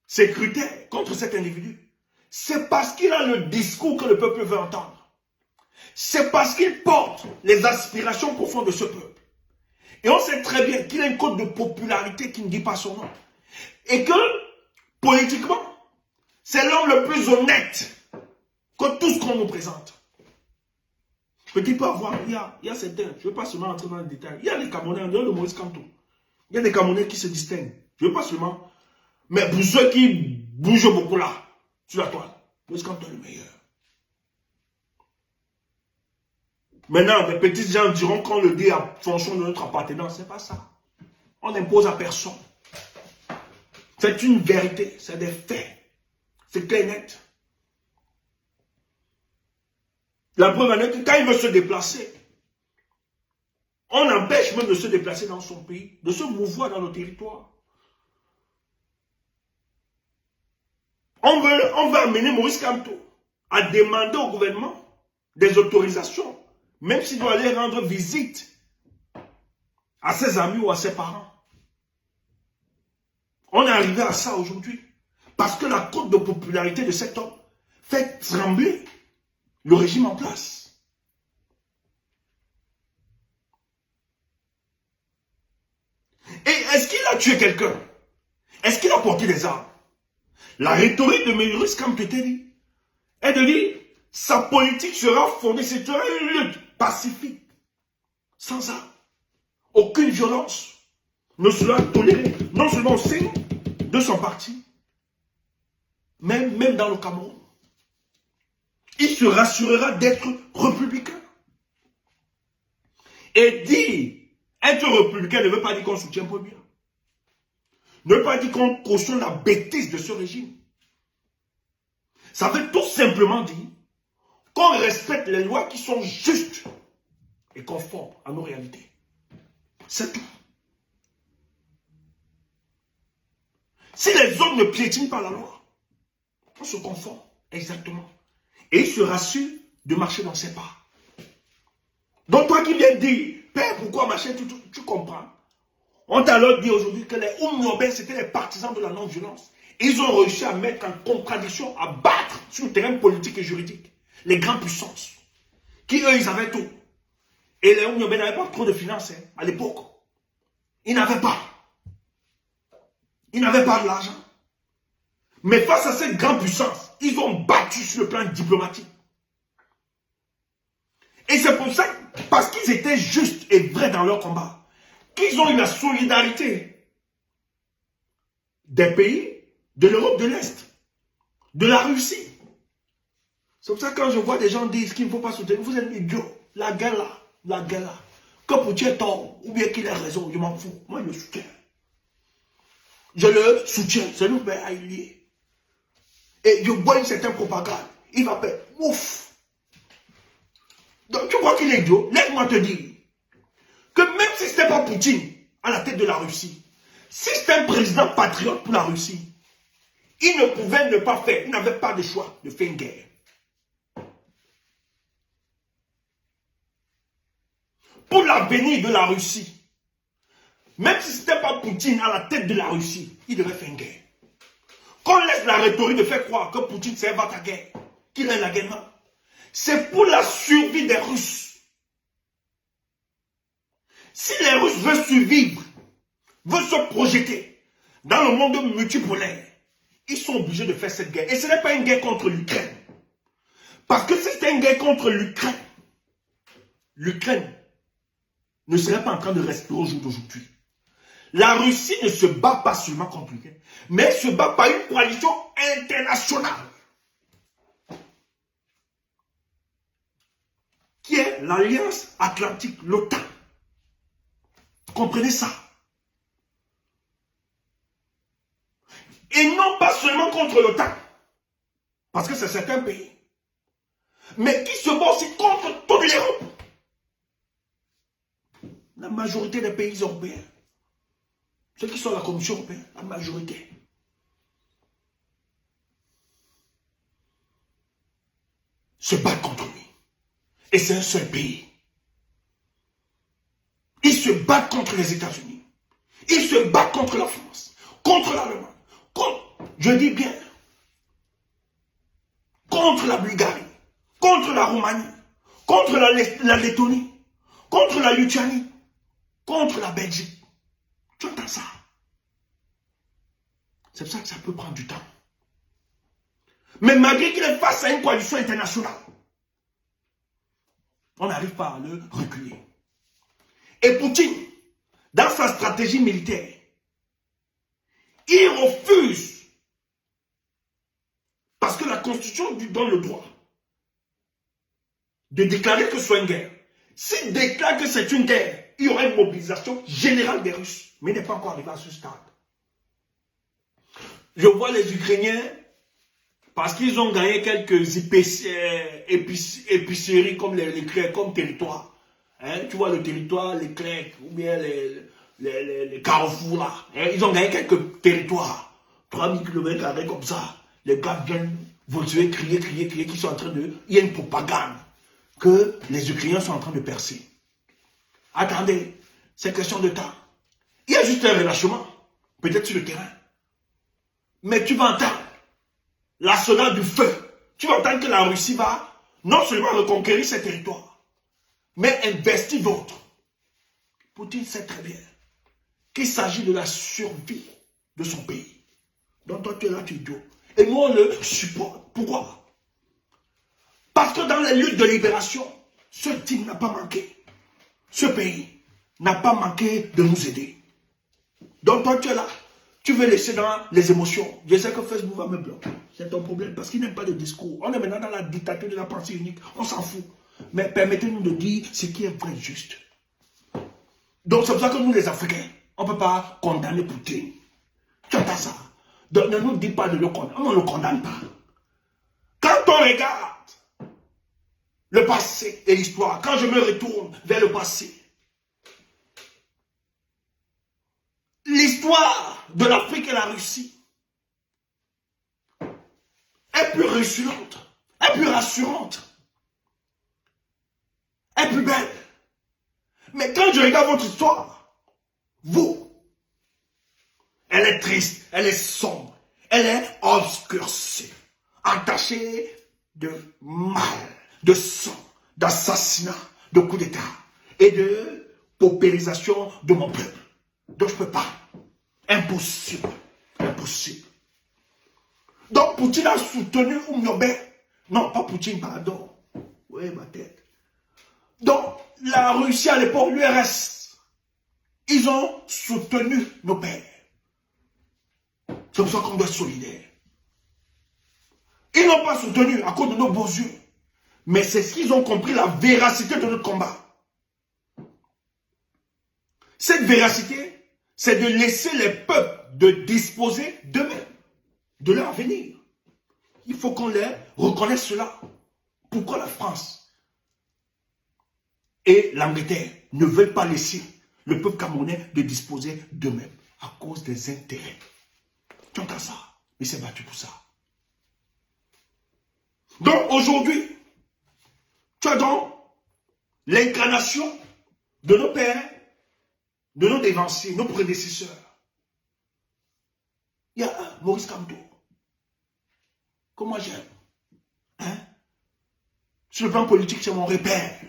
sécuritaire contre cet individu. C'est parce qu'il a le discours que le peuple veut entendre. C'est parce qu'il porte les aspirations profondes de ce peuple. Et on sait très bien qu'il a une cote de popularité qui ne dit pas son nom. Et que, politiquement, c'est l'homme le plus honnête que tout ce qu'on nous présente. Petit peu avoir, il y a certains, je ne veux pas seulement entrer dans les détails, il y a des Camerounais en dehors de Maurice Kamto. Il y a des Camerounais qui se distinguent. Je ne veux pas seulement, mais pour ceux qui bougent beaucoup là, sur la toile, Maurice Kamto est le meilleur. Maintenant, les petits gens diront qu'on le dit en fonction de notre appartenance. Ce n'est pas ça. On n'impose à personne. C'est une vérité, c'est des faits. C'est clair et net. La preuve est que quand il veut se déplacer, on l'empêche même de se déplacer dans son pays, de se mouvoir dans le territoire. On veut amener Maurice Kamto à demander au gouvernement des autorisations, même s'il doit aller rendre visite à ses amis ou à ses parents. On est arrivé à ça aujourd'hui. Parce que la cote de popularité de cet homme fait trembler le régime en place. Et est-ce qu'il a tué quelqu'un? Est-ce qu'il a porté des armes? La rhétorique de Maurice Kamto est de dire sa politique sera fondée sur une lutte pacifique, sans armes. Aucune violence ne sera tolérée, non seulement au sein de son parti, même dans le Cameroun. Il se rassurera d'être républicain. Et dire être républicain ne veut pas dire qu'on soutient Paul Biya. Ne veut pas dire qu'on cautionne la bêtise de ce régime. Ça veut tout simplement dire qu'on respecte les lois qui sont justes et conformes à nos réalités. C'est tout. Si les autres ne piétinent pas la loi, on se conforme exactement. Et il se rassure de marcher dans ses pas. Donc toi qui viens dire, Père, pourquoi marcher, tu comprends. On t'a alors dit aujourd'hui que les Oumniobé, c'était les partisans de la non-violence. Ils ont réussi à mettre en contradiction, à battre sur le terrain politique et juridique les grandes puissances, qui eux, ils avaient tout. Et les Oumniobé n'avaient pas trop de finances à l'époque. Ils n'avaient pas. Ils n'avaient pas de l'argent. Mais face à cette grande puissance, ils ont battu sur le plan diplomatique. Et c'est pour ça, parce qu'ils étaient justes et vrais dans leur combat, qu'ils ont eu la solidarité des pays de l'Europe de l'Est, de la Russie. C'est pour ça que quand je vois des gens dire qu'il ne faut pas soutenir, vous êtes idiots. La guerre là. Que Poutine ait tort, ou bien qu'il ait raison, je m'en fous. Moi, je le soutiens. Je le soutiens, c'est nous père allié. Et je vois une certaine propagande. Il va faire ouf. Donc tu crois qu'il est idiot? Laisse-moi te dire que même si ce n'était pas Poutine à la tête de la Russie, si c'était un président patriote pour la Russie, il ne pouvait ne pas faire, il n'avait pas de choix de faire une guerre. Pour l'avenir de la Russie, même si ce n'était pas Poutine à la tête de la Russie, il devait faire une guerre. Qu'on laisse la rhétorique de faire croire que Poutine sait battre la guerre, qu'il est la guerre. C'est pour la survie des Russes. Si les Russes veulent survivre, veulent se projeter dans le monde multipolaire, ils sont obligés de faire cette guerre. Et ce n'est pas une guerre contre l'Ukraine. Parce que si c'était une guerre contre l'Ukraine, l'Ukraine ne serait pas en train de respirer au jour d'aujourd'hui. La Russie ne se bat pas seulement contre l'Ukraine, mais elle se bat par une coalition internationale. Qui est l'Alliance Atlantique, l'OTAN. Comprenez ça. Et non pas seulement contre l'OTAN, parce que c'est certains pays, mais qui se bat aussi contre toute l'Europe. La majorité des pays européens, ceux qui sont à la Commission européenne, la majorité, se battent contre lui. Et c'est un seul pays. Ils se battent contre les États-Unis. Ils se battent contre la France, contre l'Allemagne, je dis bien, contre la Bulgarie, contre la Roumanie, contre la Lettonie, contre la Lituanie, contre la Belgique. Tu entends ça? C'est pour ça que ça peut prendre du temps. Mais malgré qu'il est face à une coalition internationale, on n'arrive pas à le reculer. Et Poutine, dans sa stratégie militaire, il refuse, parce que la Constitution lui donne le droit de déclarer que ce soit une guerre. S'il déclare que c'est une guerre, il y aura une mobilisation générale des Russes. Mais il n'est pas encore arrivé à ce stade. Je vois les Ukrainiens, parce qu'ils ont gagné quelques épiceries comme les comme territoire, Hein, tu vois le territoire, les clercs, ou bien les carrefours là. Hein, ils ont gagné quelques territoires. 3000 km² comme ça. Les gars viennent voler, crier, qu'ils sont en train de... Il y a une propagande que les Ukrainiens sont en train de percer. Attendez, c'est question de temps. Il y a juste un relâchement, peut-être sur le terrain. Mais tu vas entendre l'arsenal du feu. Tu vas entendre que la Russie va non seulement reconquérir ses territoires, mais investir d'autres. Poutine sait très bien qu'il s'agit de la survie de son pays. Donc toi, tu es là, tu es idiot. Et nous, on le supporte. Pourquoi? Parce que dans les luttes de libération, ce type n'a pas manqué. Ce pays n'a pas manqué de nous aider. Donc toi, tu es là. Tu veux laisser dans les émotions. Je sais que Facebook va me bloquer. C'est ton problème parce qu'il n'aime pas de discours. On est maintenant dans la dictature de la pensée unique. On s'en fout. Mais permettez-nous de dire ce qui est vrai et juste. Donc c'est pour ça que nous, les Africains, on ne peut pas condamner Poutine. Tu entends ça? Donc ne nous dis pas de le condamner. On ne le condamne pas. Quand on regarde le passé et l'histoire, quand je me retourne vers le passé, l'histoire de l'Afrique et la Russie est plus rassurante, est plus rassurante, est plus belle. Mais quand je regarde votre histoire, vous, elle est triste, elle est sombre, elle est obscurcie, entachée de mal, de sang, d'assassinat, de coup d'État et de paupérisation de mon peuple. Donc je ne peux pas. Impossible. Impossible. Donc Poutine a soutenu Oumyobé. Non, pas Poutine, pardon. Oui, ma tête. Donc la Russie à l'époque, l'URSS, ils ont soutenu nos pères. C'est pour ça qu'on doit être solidaire. Ils n'ont pas soutenu à cause de nos beaux yeux. Mais c'est ce qu'ils ont compris, la véracité de notre combat. Cette véracité, c'est de laisser les peuples de disposer d'eux-mêmes, de leur avenir. Il faut qu'on les reconnaisse cela. Pourquoi la France et l'Angleterre ne veulent pas laisser le peuple camerounais de disposer d'eux-mêmes à cause des intérêts? Tu entends ça? Il s'est battu pour ça. Donc aujourd'hui, tu as donc l'incarnation de nos pères, de nos dévanciers, nos prédécesseurs. Il y a un, Maurice Kamto, que moi j'aime. Hein? Sur le plan politique, c'est mon repère.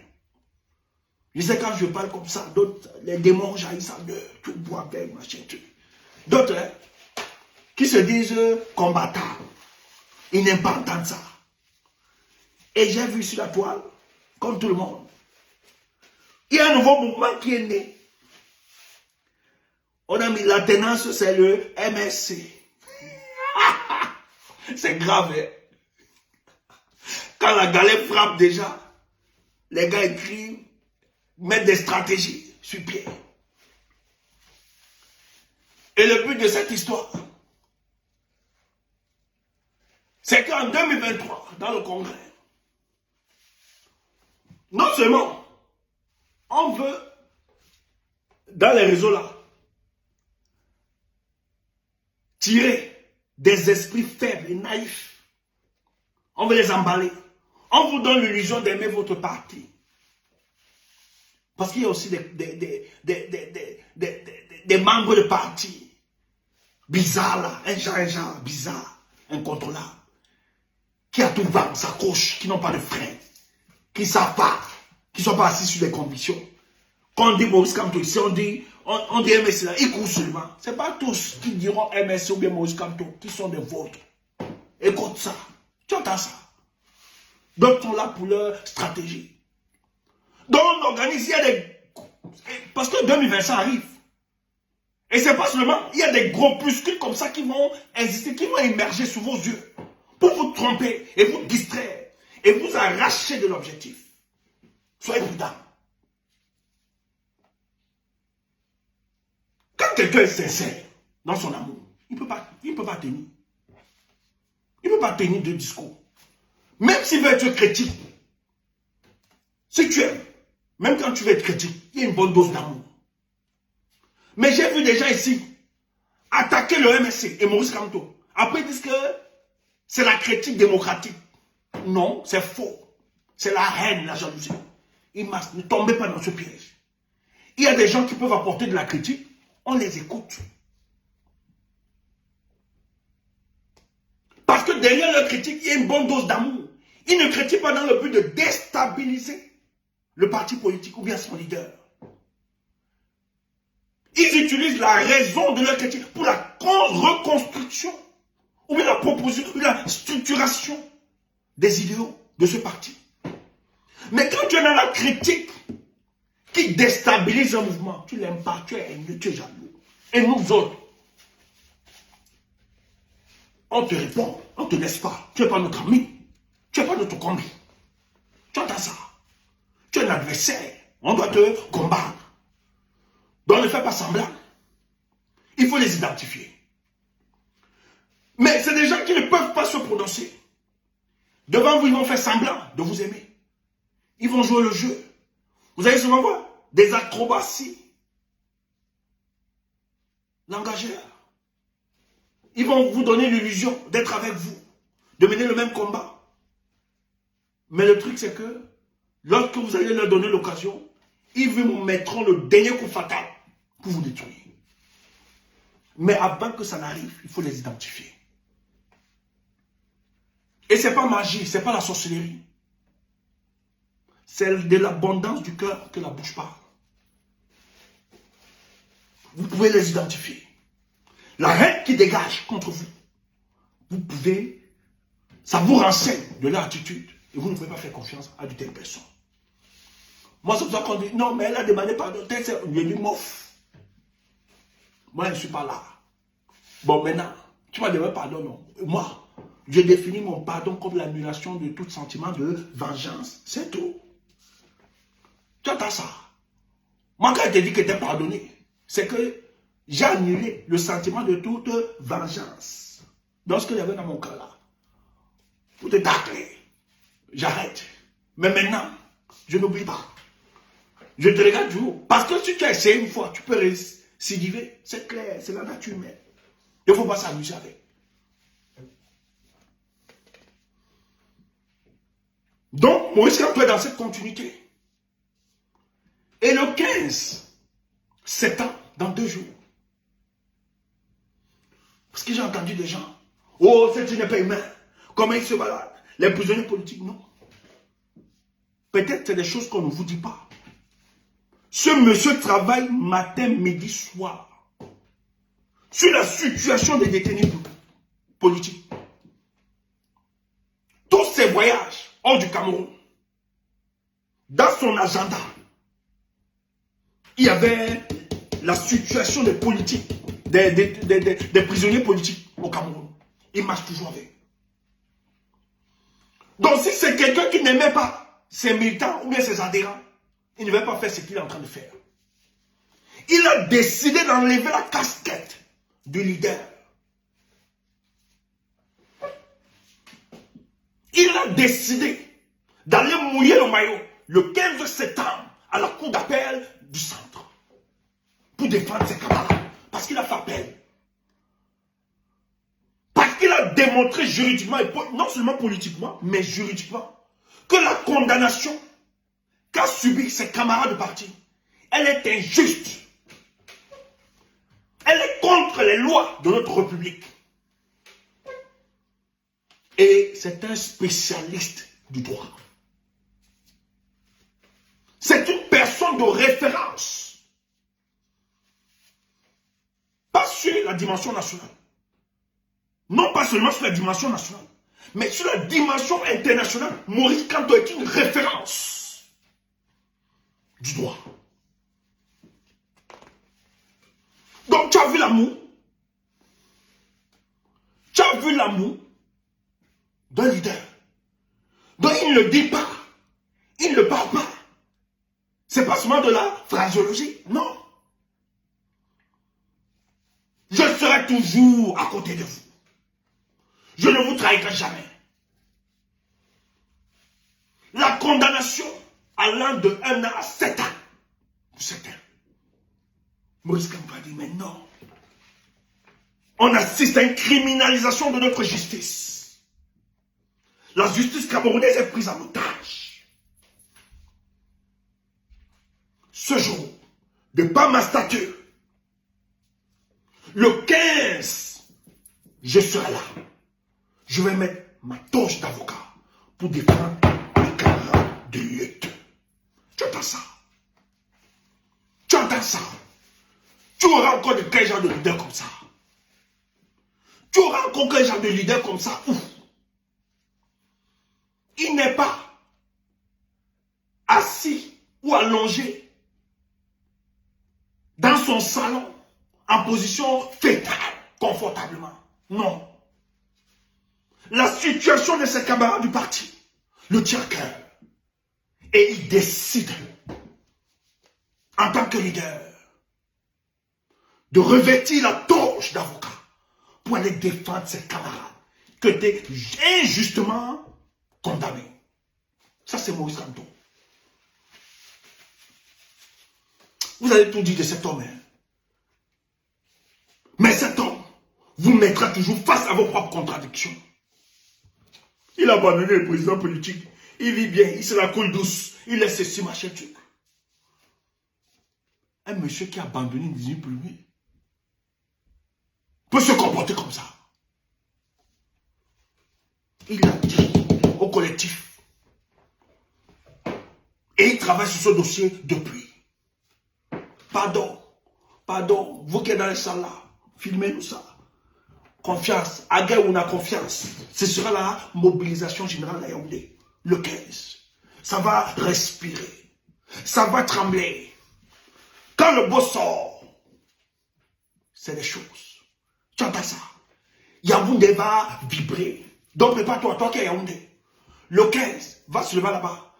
Je sais quand je parle comme ça, d'autres, les démons jaillissent en eux, tout bois avec, machin, tout. D'autres, hein, qui se disent combattants, ils n'aiment pas entendre ça. Et j'ai vu sur la toile, comme tout le monde, il y a un nouveau mouvement qui est né. On a mis la tenance, c'est le MSC. C'est grave, hein? Quand la galère frappe déjà, les gars écrivent, mettent des stratégies sur pied. Et le but de cette histoire, c'est qu'en 2023, dans le Congrès, non seulement on veut, dans les réseaux là, tirer des esprits faibles et naïfs. On veut les emballer. On vous donne l'illusion d'aimer votre parti. Parce qu'il y a aussi des membres de parti bizarres là, un genre bizarre, incontrôlable, qui a tout vent, s'accroche, qui n'ont pas de frein, qui ne savent pas, qui ne sont pas assis sur des convictions. Quand on dit Maurice Kamto ici, on dit MSC là, ils courent seulement. Ce n'est pas tous qui diront MSC ou bien Maurice Kamto, qui sont des vôtres. Écoute ça, tu entends ça. D'autres sont là pour leur stratégie. Donc on organise, il y a des... Parce que 2025 arrive. Et c'est pas seulement, il y a des groupuscules comme ça qui vont exister, qui vont émerger sous vos yeux. Pour vous tromper et vous distraire. Et vous arracher de l'objectif. Soyez prudents. Quand quelqu'un est sincère dans son amour, il ne peut pas tenir. Il ne peut pas tenir de discours. Même s'il veut être chrétien, si tu aimes, Même quand tu veux être critique, il y a une bonne dose d'amour. Mais j'ai vu des gens ici attaquer le MSC et Maurice Kamto. Après, ils disent que c'est la critique démocratique. Non, c'est faux. C'est la haine, la jalousie. Ne tombez pas dans ce piège. Il y a des gens qui peuvent apporter de la critique, on les écoute. Parce que derrière leur critique, il y a une bonne dose d'amour. Ils ne critiquent pas dans le but de déstabiliser le parti politique ou bien son leader. Ils utilisent la raison de leur critique pour la reconstruction ou bien la proposition, la structuration des idéaux de ce parti. Mais quand tu es dans la critique qui déstabilise un mouvement, tu l'aimes pas, tu es haineux, tu es jaloux. Et nous autres, on te répond, on ne te laisse pas. Tu n'es pas notre ami, tu n'es pas notre combi. Tu entends ça? Tu es un adversaire, on doit te combattre. Donc ne fais pas semblant. Il faut les identifier. Mais c'est des gens qui ne peuvent pas se prononcer. Devant vous, ils vont faire semblant de vous aimer. Ils vont jouer le jeu. Vous allez souvent voir des acrobaties langagères. Ils vont vous donner l'illusion d'être avec vous, de mener le même combat. Mais le truc, c'est que lorsque vous allez leur donner l'occasion, ils vous mettront le dernier coup fatal pour vous détruire. Mais avant que ça n'arrive, il faut les identifier. Et ce n'est pas magie, ce n'est pas la sorcellerie. C'est de l'abondance du cœur que la bouche parle. Vous pouvez les identifier. La haine qui dégage contre vous, vous pouvez, ça vous renseigne de leur attitude. Et vous ne pouvez pas faire confiance à de telles personnes. Moi, c'est pour ça qu'on dit, non, mais elle a demandé pardon. Je lui dis, mof. Moi, je ne suis pas là. Bon, maintenant, tu m'as demandé pardon, non. Moi, je définis mon pardon comme l'annulation de tout sentiment de vengeance. C'est tout. Tu entends ça? Moi, quand je te dis que tu es pardonné, c'est que j'ai annulé le sentiment de toute vengeance. Dans ce que j'avais dans mon cœur là. Pour te tacler. J'arrête. Mais maintenant, je n'oublie pas. Je te regarde toujours. Parce que si tu as essayé une fois, tu peux récidiver. C'est clair, c'est la nature humaine. Il ne faut pas s'amuser avec. Donc, Maurice Kamto est dans cette continuité. Et le 15 septembre, dans 2 jours. Parce que j'ai entendu des gens. Oh, c'est n'est pas humain. Comment ils se baladent? Les prisonniers politiques, non. Peut-être c'est des choses qu'on ne vous dit pas. Ce monsieur travaille matin, midi, soir. Sur la situation des détenus politiques. Tous ces voyages hors du Cameroun. Dans son agenda, il y avait la situation des politiques, des prisonniers politiques au Cameroun. Il marche toujours avec. Donc si c'est quelqu'un qui n'aimait pas ses militants ou bien ses adhérents, il ne va pas faire ce qu'il est en train de faire. Il a décidé d'enlever la casquette du leader. Il a décidé d'aller mouiller le maillot le 15 septembre à la cour d'appel du centre pour défendre ses camarades. Parce qu'il a fait appel. Parce qu'il a démontré juridiquement, et non seulement politiquement, mais juridiquement, que la condamnation qu'a subie ses camarades de parti, elle est injuste. Elle est contre les lois de notre République. Et c'est un spécialiste du droit. C'est une personne de référence. Pas sur la dimension nationale. Non pas seulement sur la dimension nationale, mais sur la dimension internationale. Maurice Kamto est une référence du droit. Donc tu as vu l'amour. Tu as vu l'amour d'un leader. Donc il ne le dit pas. Il ne parle pas. C'est pas seulement de la phraseologie. Non. Je serai toujours à côté de vous. Je ne vous trahirai jamais. La condamnation a allant de 1 an à 7 ans. Pour certains. Maurice Kamto a dit, mais non. On assiste à une criminalisation de notre justice. La justice camerounaise est prise en otage. Ce jour, de par ma stature, le 15, je serai là. Je vais mettre ma torche d'avocat pour défendre les camarades de lutte. Tu entends ça? Tu entends ça? Tu auras encore de quel genre de leader comme ça? Tu auras encore quel genre de leader comme ça? Ouf. Il n'est pas assis ou allongé dans son salon en position fétale, confortablement. Non. La situation de ses camarades du parti le tient à cœur. Et il décide, en tant que leader, de revêtir la torche d'avocat pour aller défendre ses camarades qui étaient injustement condamnés. Ça, c'est Maurice Kamto. Vous avez tout dit de cet homme. Hein? Mais cet homme vous mettra toujours face à vos propres contradictions. Il a abandonné le président politique. Il vit bien, il se la coule douce. Il laisse ceci, machin, truc. Un monsieur qui a abandonné une désigne pour lui peut se comporter comme ça. Il a dit au collectif. Et il travaille sur ce dossier depuis. Pardon, vous qui êtes dans les salles là, filmez-nous ça. Confiance, à guerre où on a confiance. Ce sera la mobilisation générale à Yaoundé, le 15. Ça va respirer, ça va trembler. Quand le boss sort, c'est les choses. Tu entends ça? Yaoundé va vibrer. Donc prépare-toi, toi qui es Yaoundé. Le 15 va se lever là-bas.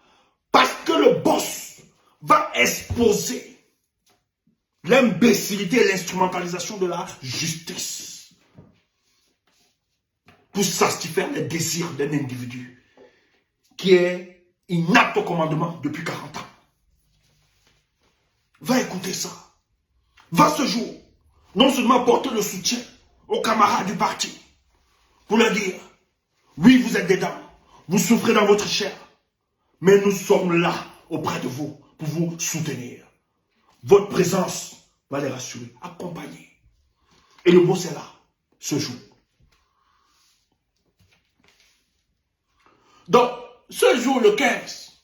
Parce que le boss va exposer l'imbécilité et l'instrumentalisation de la justice pour satisfaire les désirs d'un individu qui est inapte au commandement depuis 40 ans. Va écouter ça. Va ce jour, non seulement porter le soutien aux camarades du parti, pour leur dire, oui, vous êtes dedans, vous souffrez dans votre chair, mais nous sommes là auprès de vous pour vous soutenir. Votre présence va les rassurer, accompagner. Et le boss est là, ce jour. Donc, ce jour, le 15,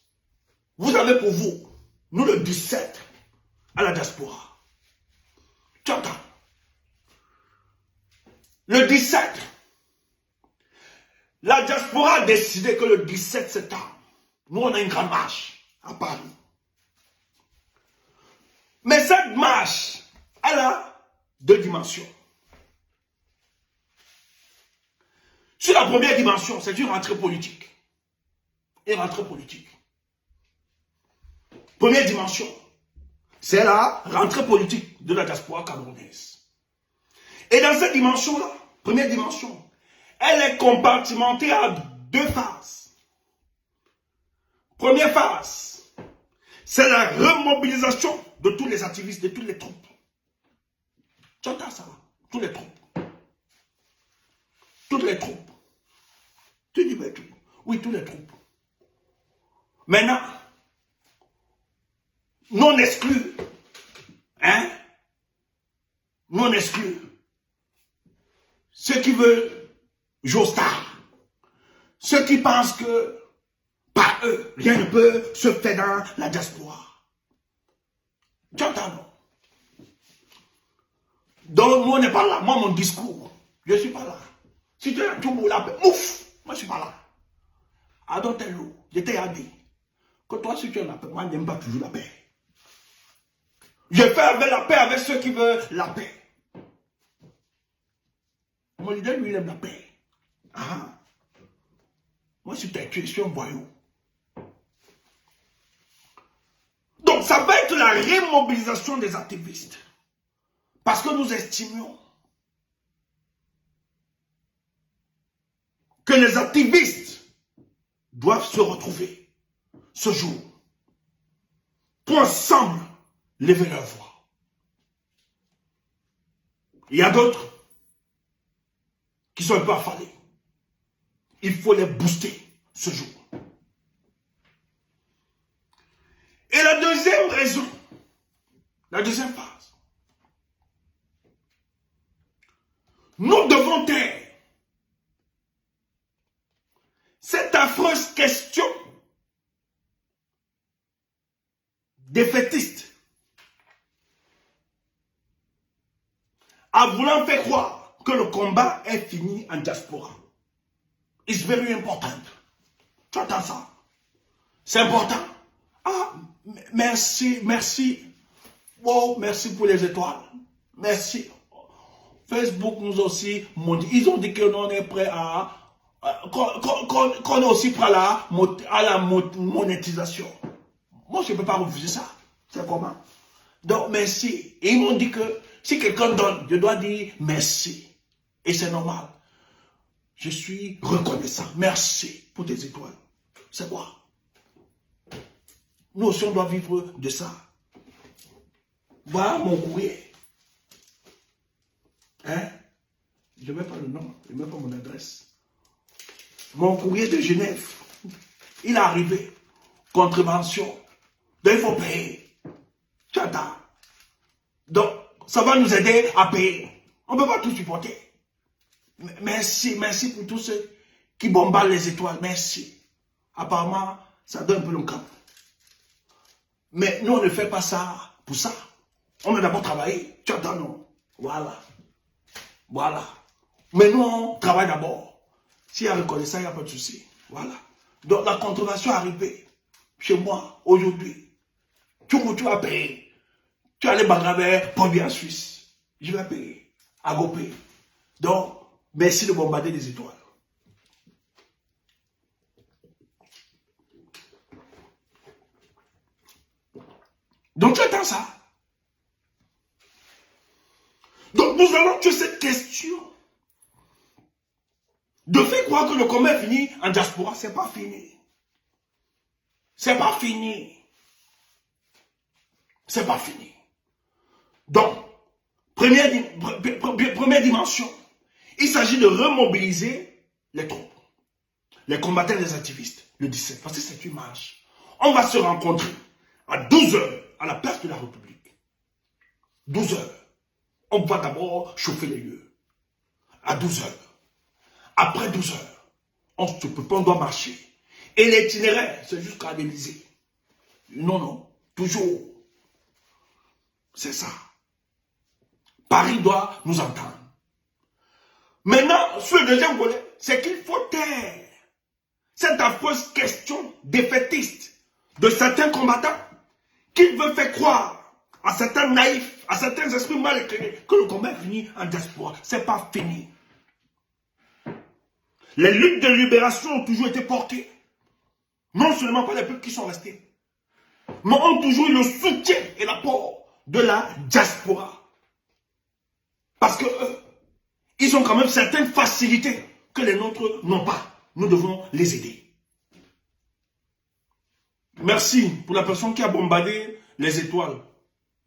vous avez pour vous, nous le 17, à la diaspora. Tu entends? Le 17, la diaspora a décidé que le 17 septembre, nous on a une grande marche à Paris. Mais cette marche, elle a deux dimensions. Sur la première dimension, c'est une rentrée politique. Une rentrée politique. Première dimension, c'est la rentrée politique de la diaspora camerounaise. Et dans cette dimension-là, première dimension, elle est compartimentée à deux phases. Première phase, c'est la remobilisation de tous les activistes, de toutes les troupes. Tu entends ça? Toutes les troupes. Toutes les troupes. Tu dis, mais oui, toutes les troupes. Maintenant, non exclu, hein? Non exclu. Ceux qui veulent Joestar, ceux qui pensent que par eux, rien ne peut se faire dans la diaspora. Tu entends, non? Donc, moi, on n'est pas là. Moi, mon discours, je ne suis pas là. Si tu es tout pour la paix, ouf, moi, je ne suis pas là. I don't tell you, j'étais à dire que toi, si tu es la paix, moi, je n'aime pas toujours la paix. Je fais avec la paix avec ceux qui veulent la paix. Mon leader, lui, il aime la paix. Ah. Moi, si tu es un voyou. Donc, ça va être la remobilisation des activistes. Parce que nous estimions que les activistes doivent se retrouver ce jour pour ensemble lever leur voix. Il y a d'autres qui sont un peu affalés. Il faut les booster ce jour. Et la deuxième raison, la deuxième phase, nous devons taire cette affreuse question défaitiste en voulant faire croire que le combat est fini en diaspora. It's very important. Tu entends ça? C'est important. Ah, merci, merci. Wow, merci pour les étoiles. Merci. Facebook nous aussi, ils ont dit qu'on est prêt à... qu'on est aussi prêt à la monétisation. Moi, je ne peux pas refuser ça. C'est comment? Donc, merci. Et ils m'ont dit que si quelqu'un donne, je dois dire merci. Et c'est normal. Je suis reconnaissant. Merci pour tes étoiles. C'est quoi? Nous aussi, on doit vivre de ça. Voilà mon courrier. Hein? Je ne mets pas le nom, je ne mets pas mon adresse. Mon courrier de Genève, il est arrivé. Contravention. Donc, il faut payer. Tu entends? Donc, ça va nous aider à payer. On ne peut pas tout supporter. Merci, merci pour tous ceux qui bombardent les étoiles. Merci. Apparemment, ça donne un peu le cap. Mais nous, on ne fait pas ça pour ça. On a d'abord travaillé. Tu entends, non? Voilà. Voilà. Mais nous, on travaille d'abord. S'il y a reconnaissance, il n'y a pas de souci. Voilà. Donc, la contravention est arrivée chez moi aujourd'hui. Tu vas payer. Tu vas aller bagarrer pour bien en Suisse. Je vais payer. À Gopé. Donc, merci de bombarder les étoiles. Donc, tu attends ça. Donc, nous allons tuer cette question de faire croire que le combat est fini en diaspora. C'est pas fini. C'est pas fini. C'est pas fini. Donc, première dimension, il s'agit de remobiliser les troupes, les combattants et les activistes, le 17, parce que c'est une marche. On va se rencontrer à 12 h à la place de la République. 12 h. On va d'abord chauffer les lieux. À 12 h. Après 12 h, on doit marcher. Et l'itinéraire, c'est jusqu'à l'Élysée. Non, non, toujours. C'est ça. Paris doit nous entendre. Maintenant, sur le deuxième volet, c'est qu'il faut taire cette affreuse question défaitiste de certains combattants qui veulent faire croire à certains naïfs, à certains esprits mal éclairés que le combat est fini en diaspora. C'est pas fini. Les luttes de libération ont toujours été portées. Non seulement par les peuples qui sont restés, mais ont toujours eu le soutien et l'apport de la diaspora. Parce que eux, ils ont quand même certaines facilités que les nôtres n'ont pas. Nous devons les aider. Merci pour la personne qui a bombardé les étoiles.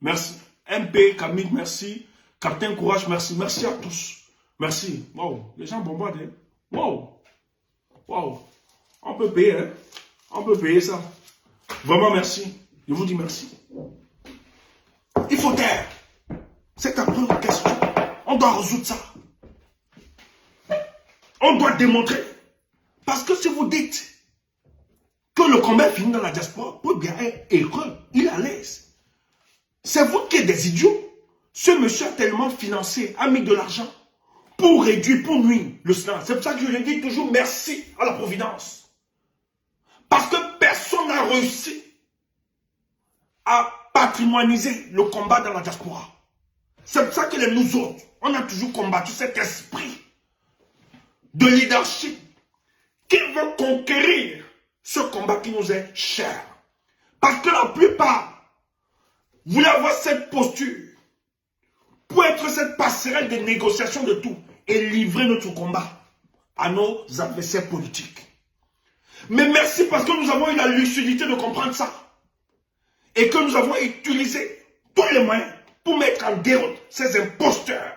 Merci. MP, Camille, merci. Capitaine Courage, merci. Merci à tous. Merci. Wow, les gens bombardent. Hein? Wow. Wow. On peut payer, hein? On peut payer ça. Vraiment merci. Je vous dis merci. Il faut taire. C'est un peu une question. On doit résoudre ça. On doit démontrer. Parce que si vous dites que le combat est fini dans la diaspora, peut bien être heureux, il est à l'aise. C'est vous qui êtes des idiots. Ce monsieur a tellement financé, a mis de l'argent pour réduire, pour nuire le silence. C'est pour ça que je lui dis toujours merci à la Providence. Parce que personne n'a réussi à patrimonialiser le combat dans la diaspora. C'est pour ça que nous autres, on a toujours combattu cet esprit de leadership qui veut conquérir ce combat qui nous est cher. Parce que la plupart voulaient avoir cette posture pour être cette passerelle de négociation de tout et livrer notre combat à nos adversaires politiques. Mais merci parce que nous avons eu la lucidité de comprendre ça. et que nous avons utilisé tous les moyens pour mettre en déroute ces imposteurs.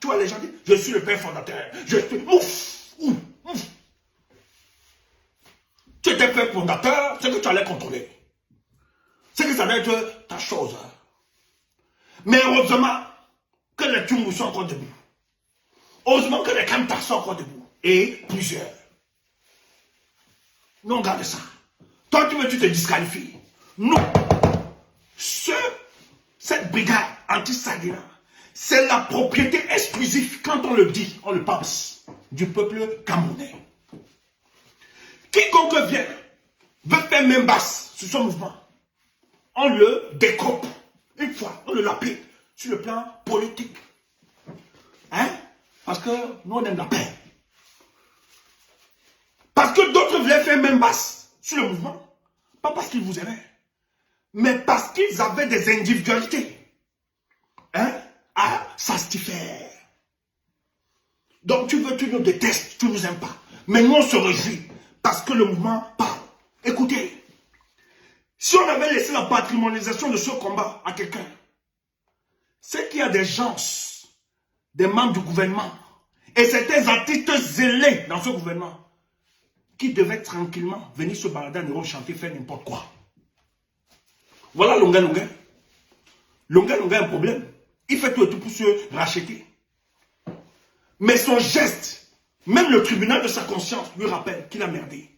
Tu vois, les gens disent, je suis le père fondateur, je suis... Ouf, ouf, ouf. Tu étais père fondateur, c'est que tu allais contrôler. C'est que ça doit être ta chose. Mais heureusement que les Tumbou sont encore debout. Heureusement que les Kamtas sont encore debout. Et plusieurs. Non, regarde ça. Toi, tu te disqualifies. Non. Cette brigade anti-Sagina, c'est la propriété exclusive, quand on le dit, on le pense, du peuple camerounais. Quiconque vient, veut faire main basse sur son mouvement, on le découpe. Une fois, on le lapide sur le plan politique. Hein? Parce que nous, on aime la paix. Parce que d'autres voulaient faire main basse sur le mouvement. Pas parce qu'ils vous aimaient, mais parce qu'ils avaient des individualités. Hein? À satisfaire. Donc tu nous détestes, tu nous aimes pas. Mais nous, on se réjouit parce que le mouvement parle. Écoutez, si on avait laissé la patrimonialisation de ce combat à quelqu'un, c'est qu'il y a des gens, des membres du gouvernement, et certains artistes zélés dans ce gouvernement, qui devaient tranquillement venir se balader en Europe, chanter, faire n'importe quoi. Voilà Longa Longa. Longa Longa a un problème. Il fait tout et tout pour se racheter. Mais son geste, même le tribunal de sa conscience lui rappelle qu'il a merdé.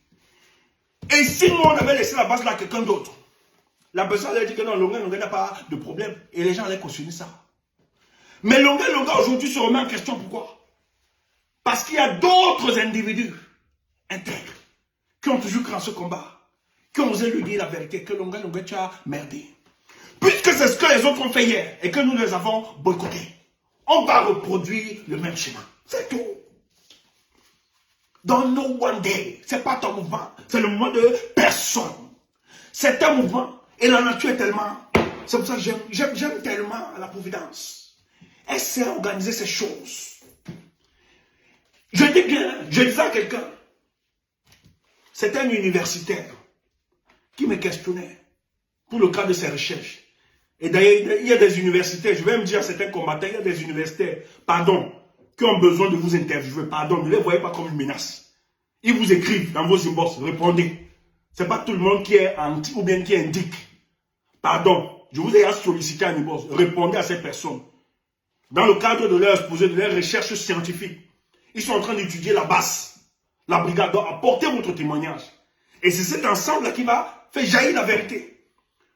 Et si nous, on avait laissé la base là à quelqu'un d'autre, la personne allait dire que non, Longa Longa n'a pas de problème. Et les gens allaient cautionner ça. Mais Longa Longa aujourd'hui se remet en question. Pourquoi? Parce qu'il y a d'autres individus intègres qui ont toujours cru en ce combat, qui ont osé lui dire la vérité, que Longa Longa, tu as merdé. Puisque c'est ce que les autres ont fait hier et que nous les avons boycottés, on va reproduire le même schéma. C'est tout. Don't know one day. C'est pas ton mouvement. C'est le mouvement de personne. C'est un mouvement. Et la nature est tellement... C'est pour ça que j'aime tellement la Providence. Elle sait organiser ces choses. Je dis bien, je disais à quelqu'un, c'était un universitaire qui me questionnait pour le cadre de ses recherches. Et d'ailleurs, il y a des universitaires, je vais me dire à certains combattants, il y a des universitaires, pardon, qui ont besoin de vous interviewer, pardon, ne les voyez pas comme une menace. Ils vous écrivent dans vos inbox, répondez. Ce n'est pas tout le monde qui est anti ou bien qui indique. Pardon, je vous ai sollicité un inbox, répondez à ces personnes. Dans le cadre de leur exposé, de leur recherche scientifique, ils sont en train d'étudier la base. La brigade doit apporter votre témoignage. Et c'est cet ensemble-là qui va faire jaillir la vérité.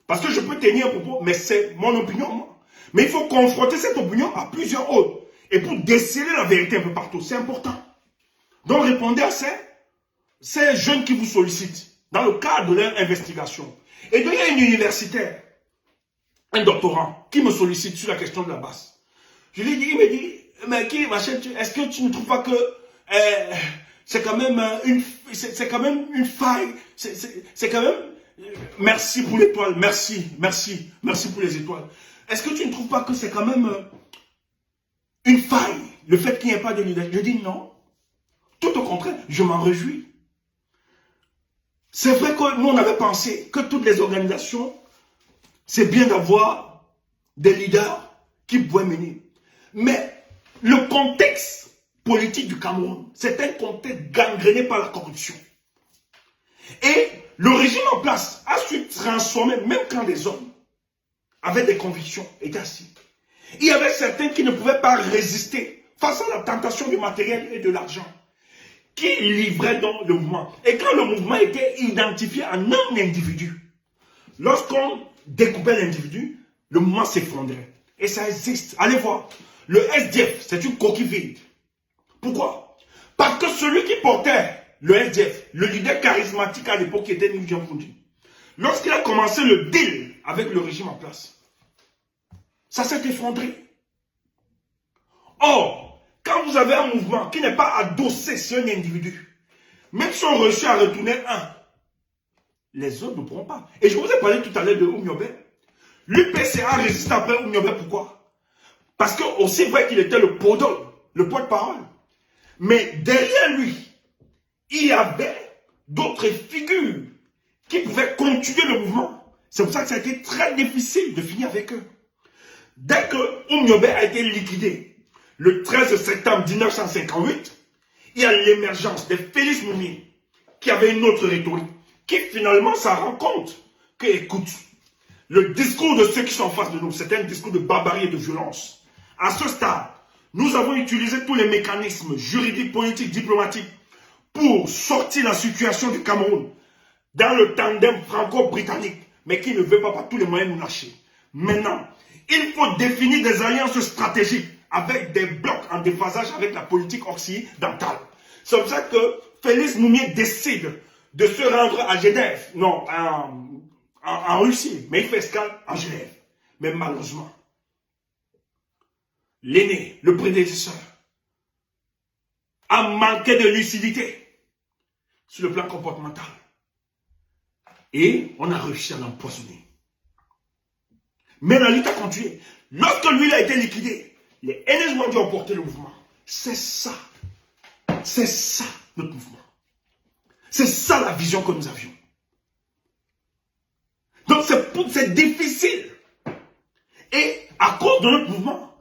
Parce que je peux tenir un propos, mais c'est mon opinion, moi. Mais il faut confronter cette opinion à plusieurs autres. Et pour déceler la vérité un peu partout, c'est important. Donc répondez à ces jeunes qui vous sollicitent dans le cadre de leur investigation. Et donc il y a une universitaire, un doctorant, qui me sollicite sur la question de la base. Je lui dis, il me dit, mais qui, machin, est-ce que tu ne trouves pas que c'est quand même une faille, c'est quand même... Merci pour l'étoile, merci pour les étoiles. Est-ce que tu ne trouves pas que c'est quand même une faille, le fait qu'il n'y ait pas de leader? Je dis non. Tout au contraire, je m'en réjouis. C'est vrai que nous, on avait pensé que toutes les organisations, c'est bien d'avoir des leaders qui pouvaient mener. Mais le contexte politique du Cameroun, c'est un contexte gangréné par la corruption. Et le régime en place a su transformer, même quand les hommes avaient des convictions, étaient assis. Il y avait certains qui ne pouvaient pas résister face à la tentation du matériel et de l'argent, qui livraient dans le mouvement. Et quand le mouvement était identifié en un individu, lorsqu'on découpait l'individu, le mouvement s'effondrait. Et ça existe. Allez voir. Le SDF, c'est une coquille vide. Pourquoi? Parce que celui qui portait le SDF, le leader charismatique à l'époque qui était Ning Djamfundi, lorsqu'il a commencé le deal avec le régime en place, ça s'est effondré. Or, quand vous avez un mouvement qui n'est pas adossé sur un individu, même si on réussit à retourner un, les autres ne pourront pas. Et je vous ai parlé tout à l'heure de Oumiobe. L'UPCA résiste après Oumiobe. Pourquoi? Parce que aussi vrai qu'il était le podol, le porte-parole, mais derrière lui, il y avait d'autres figures qui pouvaient continuer le mouvement C'est pour ça que ça a été très difficile de finir avec eux. Dès que Oumyobé a été liquidé, le 13 septembre 1958, il y a l'émergence de Félix Moumi, qui avait une autre rhétorique, qui finalement s'en rend compte que, écoute, le discours de ceux qui sont en face de nous, c'est un discours de barbarie et de violence. À ce stade, nous avons utilisé tous les mécanismes juridiques, politiques, diplomatiques pour sortir la situation du Cameroun dans le tandem franco-britannique, mais qui ne veut pas par tous les moyens nous lâcher. Maintenant, il faut définir des alliances stratégiques avec des blocs en déphasage avec la politique occidentale. C'est pour ça que Félix Moumi décide de se rendre à Genève, non, en Russie, mais il fait escale en Genève. Mais malheureusement, l'aîné, le prédécesseur, a manqué de lucidité sur le plan comportemental. Et on a réussi à l'empoisonner. Mais la lutte a continué. Lorsque lui a été liquidé, les NS mondiaux ont porté le mouvement. C'est ça. C'est ça notre mouvement. C'est ça la vision que nous avions. Donc c'est difficile. Et à cause de notre mouvement,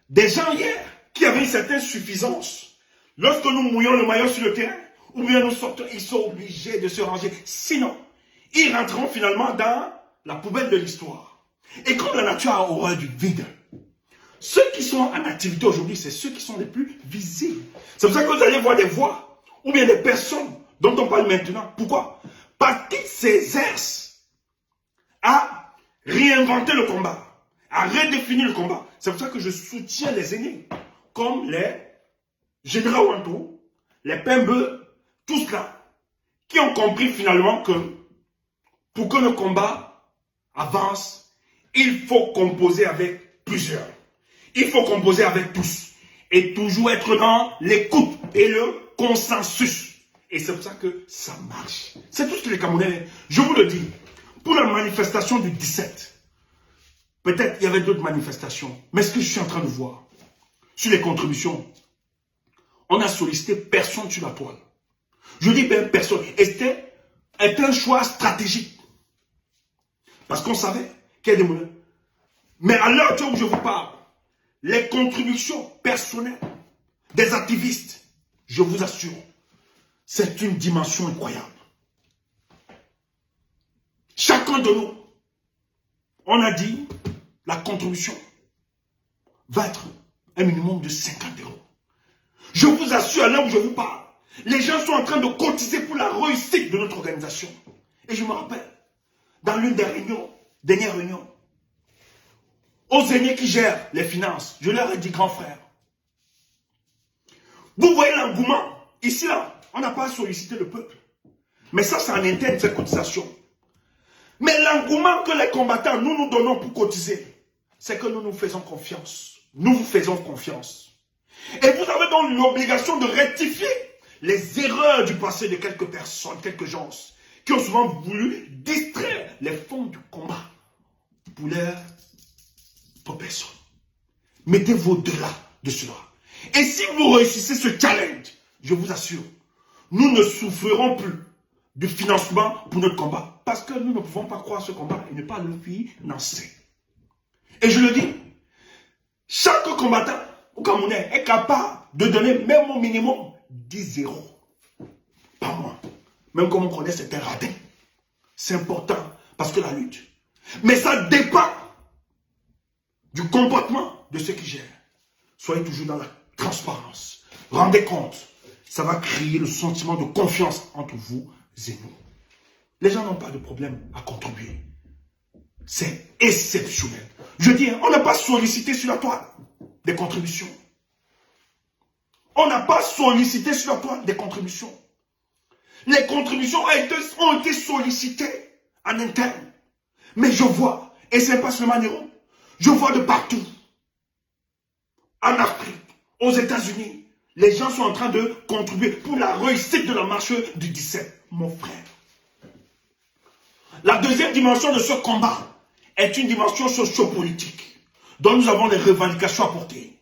des gens hier qui avaient une certaine suffisance, lorsque nous mouillons le maillot sur le terrain, ou bien nous sortons, ils sont obligés de se ranger. Sinon, ils rentreront finalement dans la poubelle de l'histoire. Et comme la nature a horreur du vide, ceux qui sont en activité aujourd'hui, c'est ceux qui sont les plus visibles. C'est pour ça que vous allez voir des voix, ou bien des personnes dont on parle maintenant. Pourquoi? Parce qu'ils s'exercent à réinventer le combat, à redéfinir le combat. C'est pour ça que je soutiens les aînés, comme les généraux Wanto, les Pembe, tous cela, qui ont compris finalement que pour que le combat avance, il faut composer avec plusieurs. Il faut composer avec tous. Et toujours être dans l'écoute et le consensus. Et c'est pour ça que ça marche. C'est tout ce que les Camerounais, je vous le dis, pour la manifestation du 17, peut-être il y avait d'autres manifestations, mais ce que je suis en train de voir, sur les contributions, on a sollicité personne sur la toile. Je dis bien personne. Et c'était un choix stratégique. Parce qu'on savait qu'il y a des moyens. Mais à l'heure où je vous parle, les contributions personnelles des activistes, je vous assure, c'est une dimension incroyable. Chacun de nous, on a dit, la contribution va être un minimum de 50 €. Je vous assure, à l'heure où je vous parle, les gens sont en train de cotiser pour la réussite de notre organisation. Et je me rappelle, dans l'une des réunions, dernière réunion, aux aînés qui gèrent les finances, je leur ai dit, grand frère, vous voyez l'engouement, ici là, on n'a pas sollicité le peuple. Mais ça, c'est en interne, cette cotisation. Mais l'engouement que les combattants, nous donnons pour cotiser, c'est que nous nous faisons confiance. Nous vous faisons confiance. Et vous avez donc l'obligation de rectifier les erreurs du passé de quelques personnes, quelques gens, qui ont souvent voulu distraire les fonds du combat pour leur personne. Mettez-vous au-delà de cela. Et si vous réussissez ce challenge, je vous assure, nous ne souffrirons plus du financement pour notre combat. Parce que nous ne pouvons pas croire ce combat et ne pas le financer. Et je le dis, chaque combattant au Cameroun est capable de donner même au minimum 10 € par mois. Même comme on connaît certains radins. C'est important parce que la lutte. Mais ça dépend du comportement de ceux qui gèrent. Soyez toujours dans la transparence. Rendez compte. Ça va créer le sentiment de confiance entre vous et nous. Les gens n'ont pas de problème à contribuer. C'est exceptionnel. Je dis, on n'a pas sollicité sur la toile des contributions. On n'a pas sollicité sur la toile des contributions. Les contributions ont été sollicitées en interne. Mais je vois, et ce n'est pas seulement en Europe, je vois de partout, en Afrique, aux États-Unis, les gens sont en train de contribuer pour la réussite de la marche du 17, mon frère. La deuxième dimension de ce combat est une dimension socio-politique, dont nous avons des revendications à porter.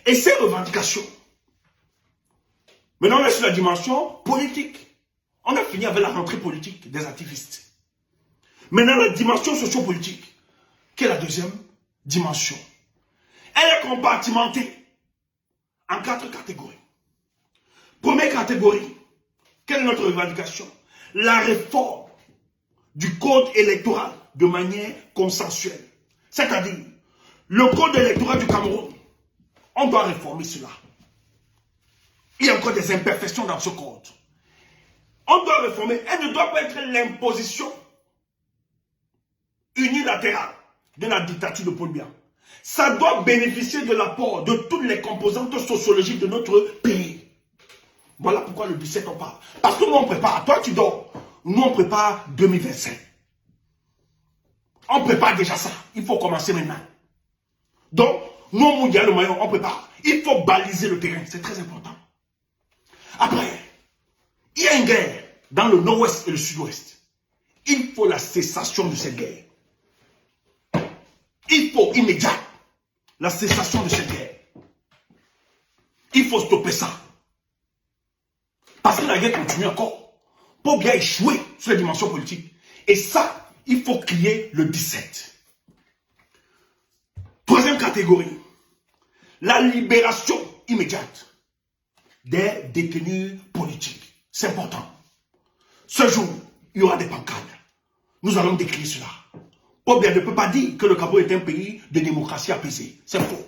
Et ces revendications, maintenant on est sur la dimension politique. On a fini avec la rentrée politique des activistes. Maintenant, la dimension sociopolitique, qui est la deuxième dimension, elle est compartimentée en 4 catégories. Première catégorie, quelle est notre revendication? La réforme du code électoral de manière consensuelle. C'est-à-dire, le code électoral du Cameroun, on doit réformer cela. Il y a encore des imperfections dans ce code. On doit réformer. Elle ne doit pas être l'imposition unilatérale de la dictature de Paul Biya. Ça doit bénéficier de l'apport de toutes les composantes sociologiques de notre pays. Voilà pourquoi le 17 on parle. Parce que nous on prépare. Toi tu dors. Nous on prépare 2025. On prépare déjà ça. Il faut commencer maintenant. Donc, nous on prépare. Il faut baliser le terrain. C'est très important. Après, il y a une guerre dans le nord-ouest et le sud-ouest. Il faut la cessation de cette guerre. Il faut immédiat la cessation de cette guerre. Il faut stopper ça. Parce que la guerre continue encore. Pour bien échouer sur les dimensions politiques. Et ça, il faut crier le 17. Troisième catégorie. La libération immédiate des détenus politiques. C'est important. Ce jour, il y aura des pancartes. Nous allons décrire cela. Paul Biya ne peut pas dire que le Cameroun est un pays de démocratie apaisée. C'est faux.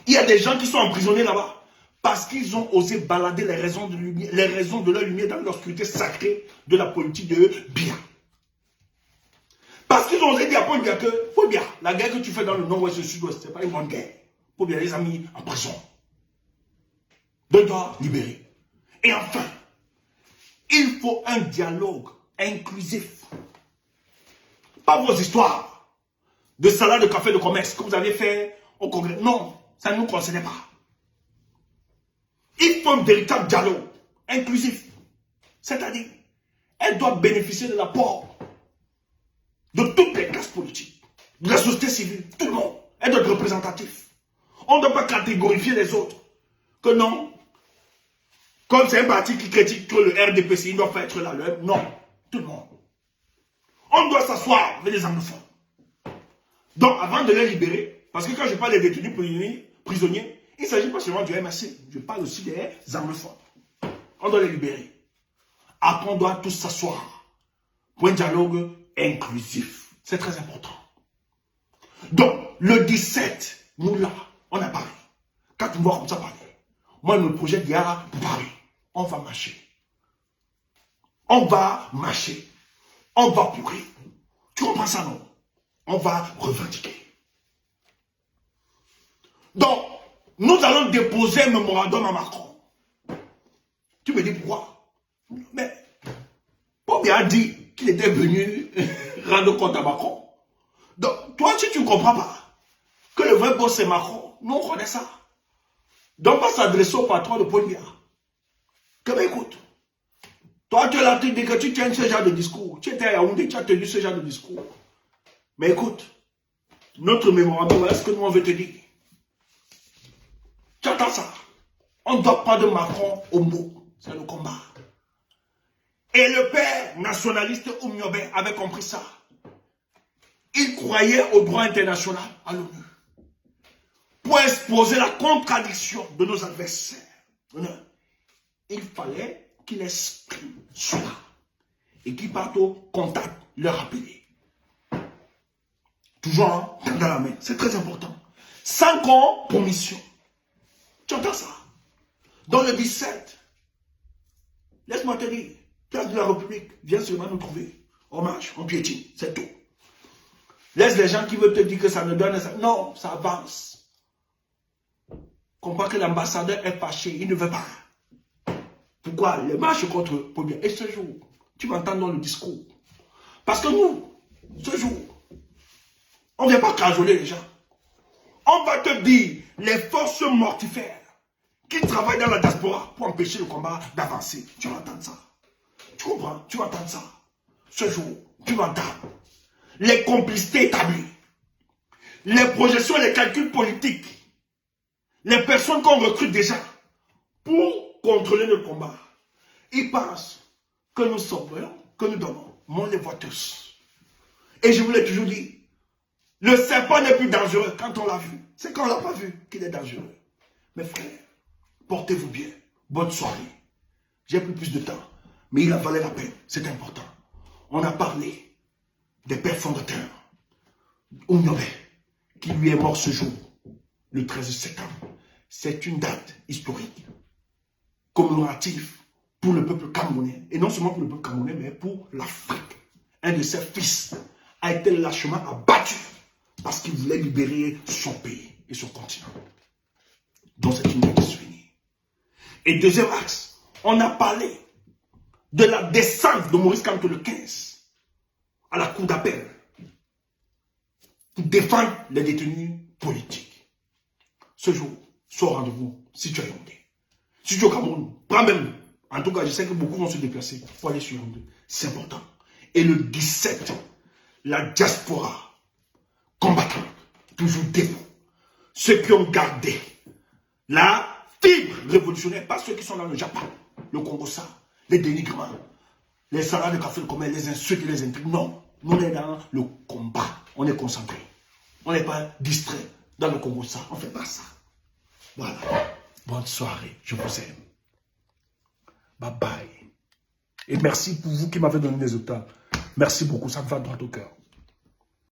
Il y a des gens qui sont emprisonnés là-bas parce qu'ils ont osé balader les raisons de leur lumière dans l'obscurité sacrée de la politique de Biya. Parce qu'ils ont osé dire à Paul Biya que, Paul Biya, la guerre que tu fais dans le nord-ouest et le sud-ouest, ce n'est pas une bonne guerre. Paul Biya les a mis en prison. Donc, doit libérer. Et enfin, il faut un dialogue inclusif. Pas vos histoires de salade de café de commerce que vous avez fait au Congrès. Non, ça ne nous concerne pas. Il faut un véritable dialogue inclusif. C'est-à-dire, elle doit bénéficier de l'apport de toutes les classes politiques, de la société civile, tout le monde. Elle doit être représentative. On ne doit pas catégorifier les autres. Que non, comme c'est un parti qui critique que le RDPC, il ne doit pas être là. Non, tout le monde. On doit s'asseoir avec les anglophones. Donc, avant de les libérer, parce que quand je parle des détenus prisonniers, il ne s'agit pas seulement du MRC, je parle aussi des anglophones. On doit les libérer. Après, on doit tous s'asseoir pour un dialogue inclusif. C'est très important. Donc, le 17, nous là, on a parlé. Quand tu me vois comme ça parler, moi, je me projette d'hier pour Paris. On va marcher. On va marcher. On va pourrir. Tu comprends ça, non? On va revendiquer. Donc, nous allons déposer un mémorandum à Macron. Tu me dis pourquoi? Mais, Paul Biya a dit qu'il était venu rendre compte à Macron. Donc, toi, si tu ne comprends pas que le vrai boss c'est Macron, nous on connaît ça. Donc, on va s'adresser au patron de Paul Biya. Que ben écoute, toi tu es là, tu dis que tu tiens ce genre de discours. Tu étais à Yaoundé, tu as tenu ce genre de discours. Mais écoute, notre mémorandum, voilà ce que nous on veut te dire. Tu entends ça? On ne doit pas de Macron au mot. C'est le combat. Et le père nationaliste Oumiobe avait compris ça. Il croyait au droit international, à l'ONU, pour exposer la contradiction de nos adversaires. Il fallait qu'il exprime cela et qu'il parte au contact, leur rappeler. Toujours dans la main, c'est très important. 5 ans pour mission. Tu entends ça? Dans le 17, laisse-moi te dire, place de la République, viens seulement nous trouver. Hommage, on piétine, c'est tout. Laisse les gens qui veulent te dire que ça ne donne ça. Non, ça avance. Comprends que l'ambassadeur est fâché, il ne veut pas. Pourquoi? Les marches contre Paul Biya. Et ce jour, tu m'entends dans le discours. Parce que nous, ce jour, on ne vient pas cajoler les gens. On va te dire les forces mortifères qui travaillent dans la diaspora pour empêcher le combat d'avancer. Tu vas entendre ça. Tu comprends? Tu vas entendre ça. Ce jour, tu vas entendre les complicités établies, les projections et les calculs politiques, les personnes qu'on recrute déjà pour contrôler le combat. Ils pensent que nous sauvons, que nous donnons. Mais on les voit tous. Et je vous l'ai toujours dit, le serpent n'est plus dangereux quand on l'a vu. C'est quand on ne l'a pas vu qu'il est dangereux. Mes frères, portez-vous bien. Bonne soirée. J'ai pris plus de temps, mais il a valu la peine. C'est important. On a parlé des pères fondateurs. Oumyobé, qui lui est mort ce jour, le 13 septembre. C'est une date historique, commémorative pour le peuple camerounais. Et non seulement pour le peuple camerounais, mais pour l'Afrique. Un de ses fils a été lâchement abattu parce qu'il voulait libérer son pays et son continent. Donc c'est une date de souvenir. Et deuxième axe, on a parlé de la descente de Maurice Kamto le 15 à la cour d'appel pour défendre les détenus politiques. Ce jour, sois au rendez-vous si tu as Yaoundé. Si tu es au Cameroun, prends même. En tout cas, je sais que beaucoup vont se déplacer pour aller sur Yaoundé. C'est important. Et le 17, la diaspora combattante, toujours debout. Ceux qui ont gardé la fibre révolutionnaire, pas ceux qui sont dans le Japon, le Congo-Ça, les dénigrements, les salades de café, les insultes, les intrigues. Non, nous on est dans le combat. On est concentré. On n'est pas distrait dans le Congo-Ça. On ne fait pas ça. Voilà. Bonne soirée. Je vous aime. Bye bye. Et merci pour vous qui m'avez donné des otages. Merci beaucoup. Ça me va droit au cœur.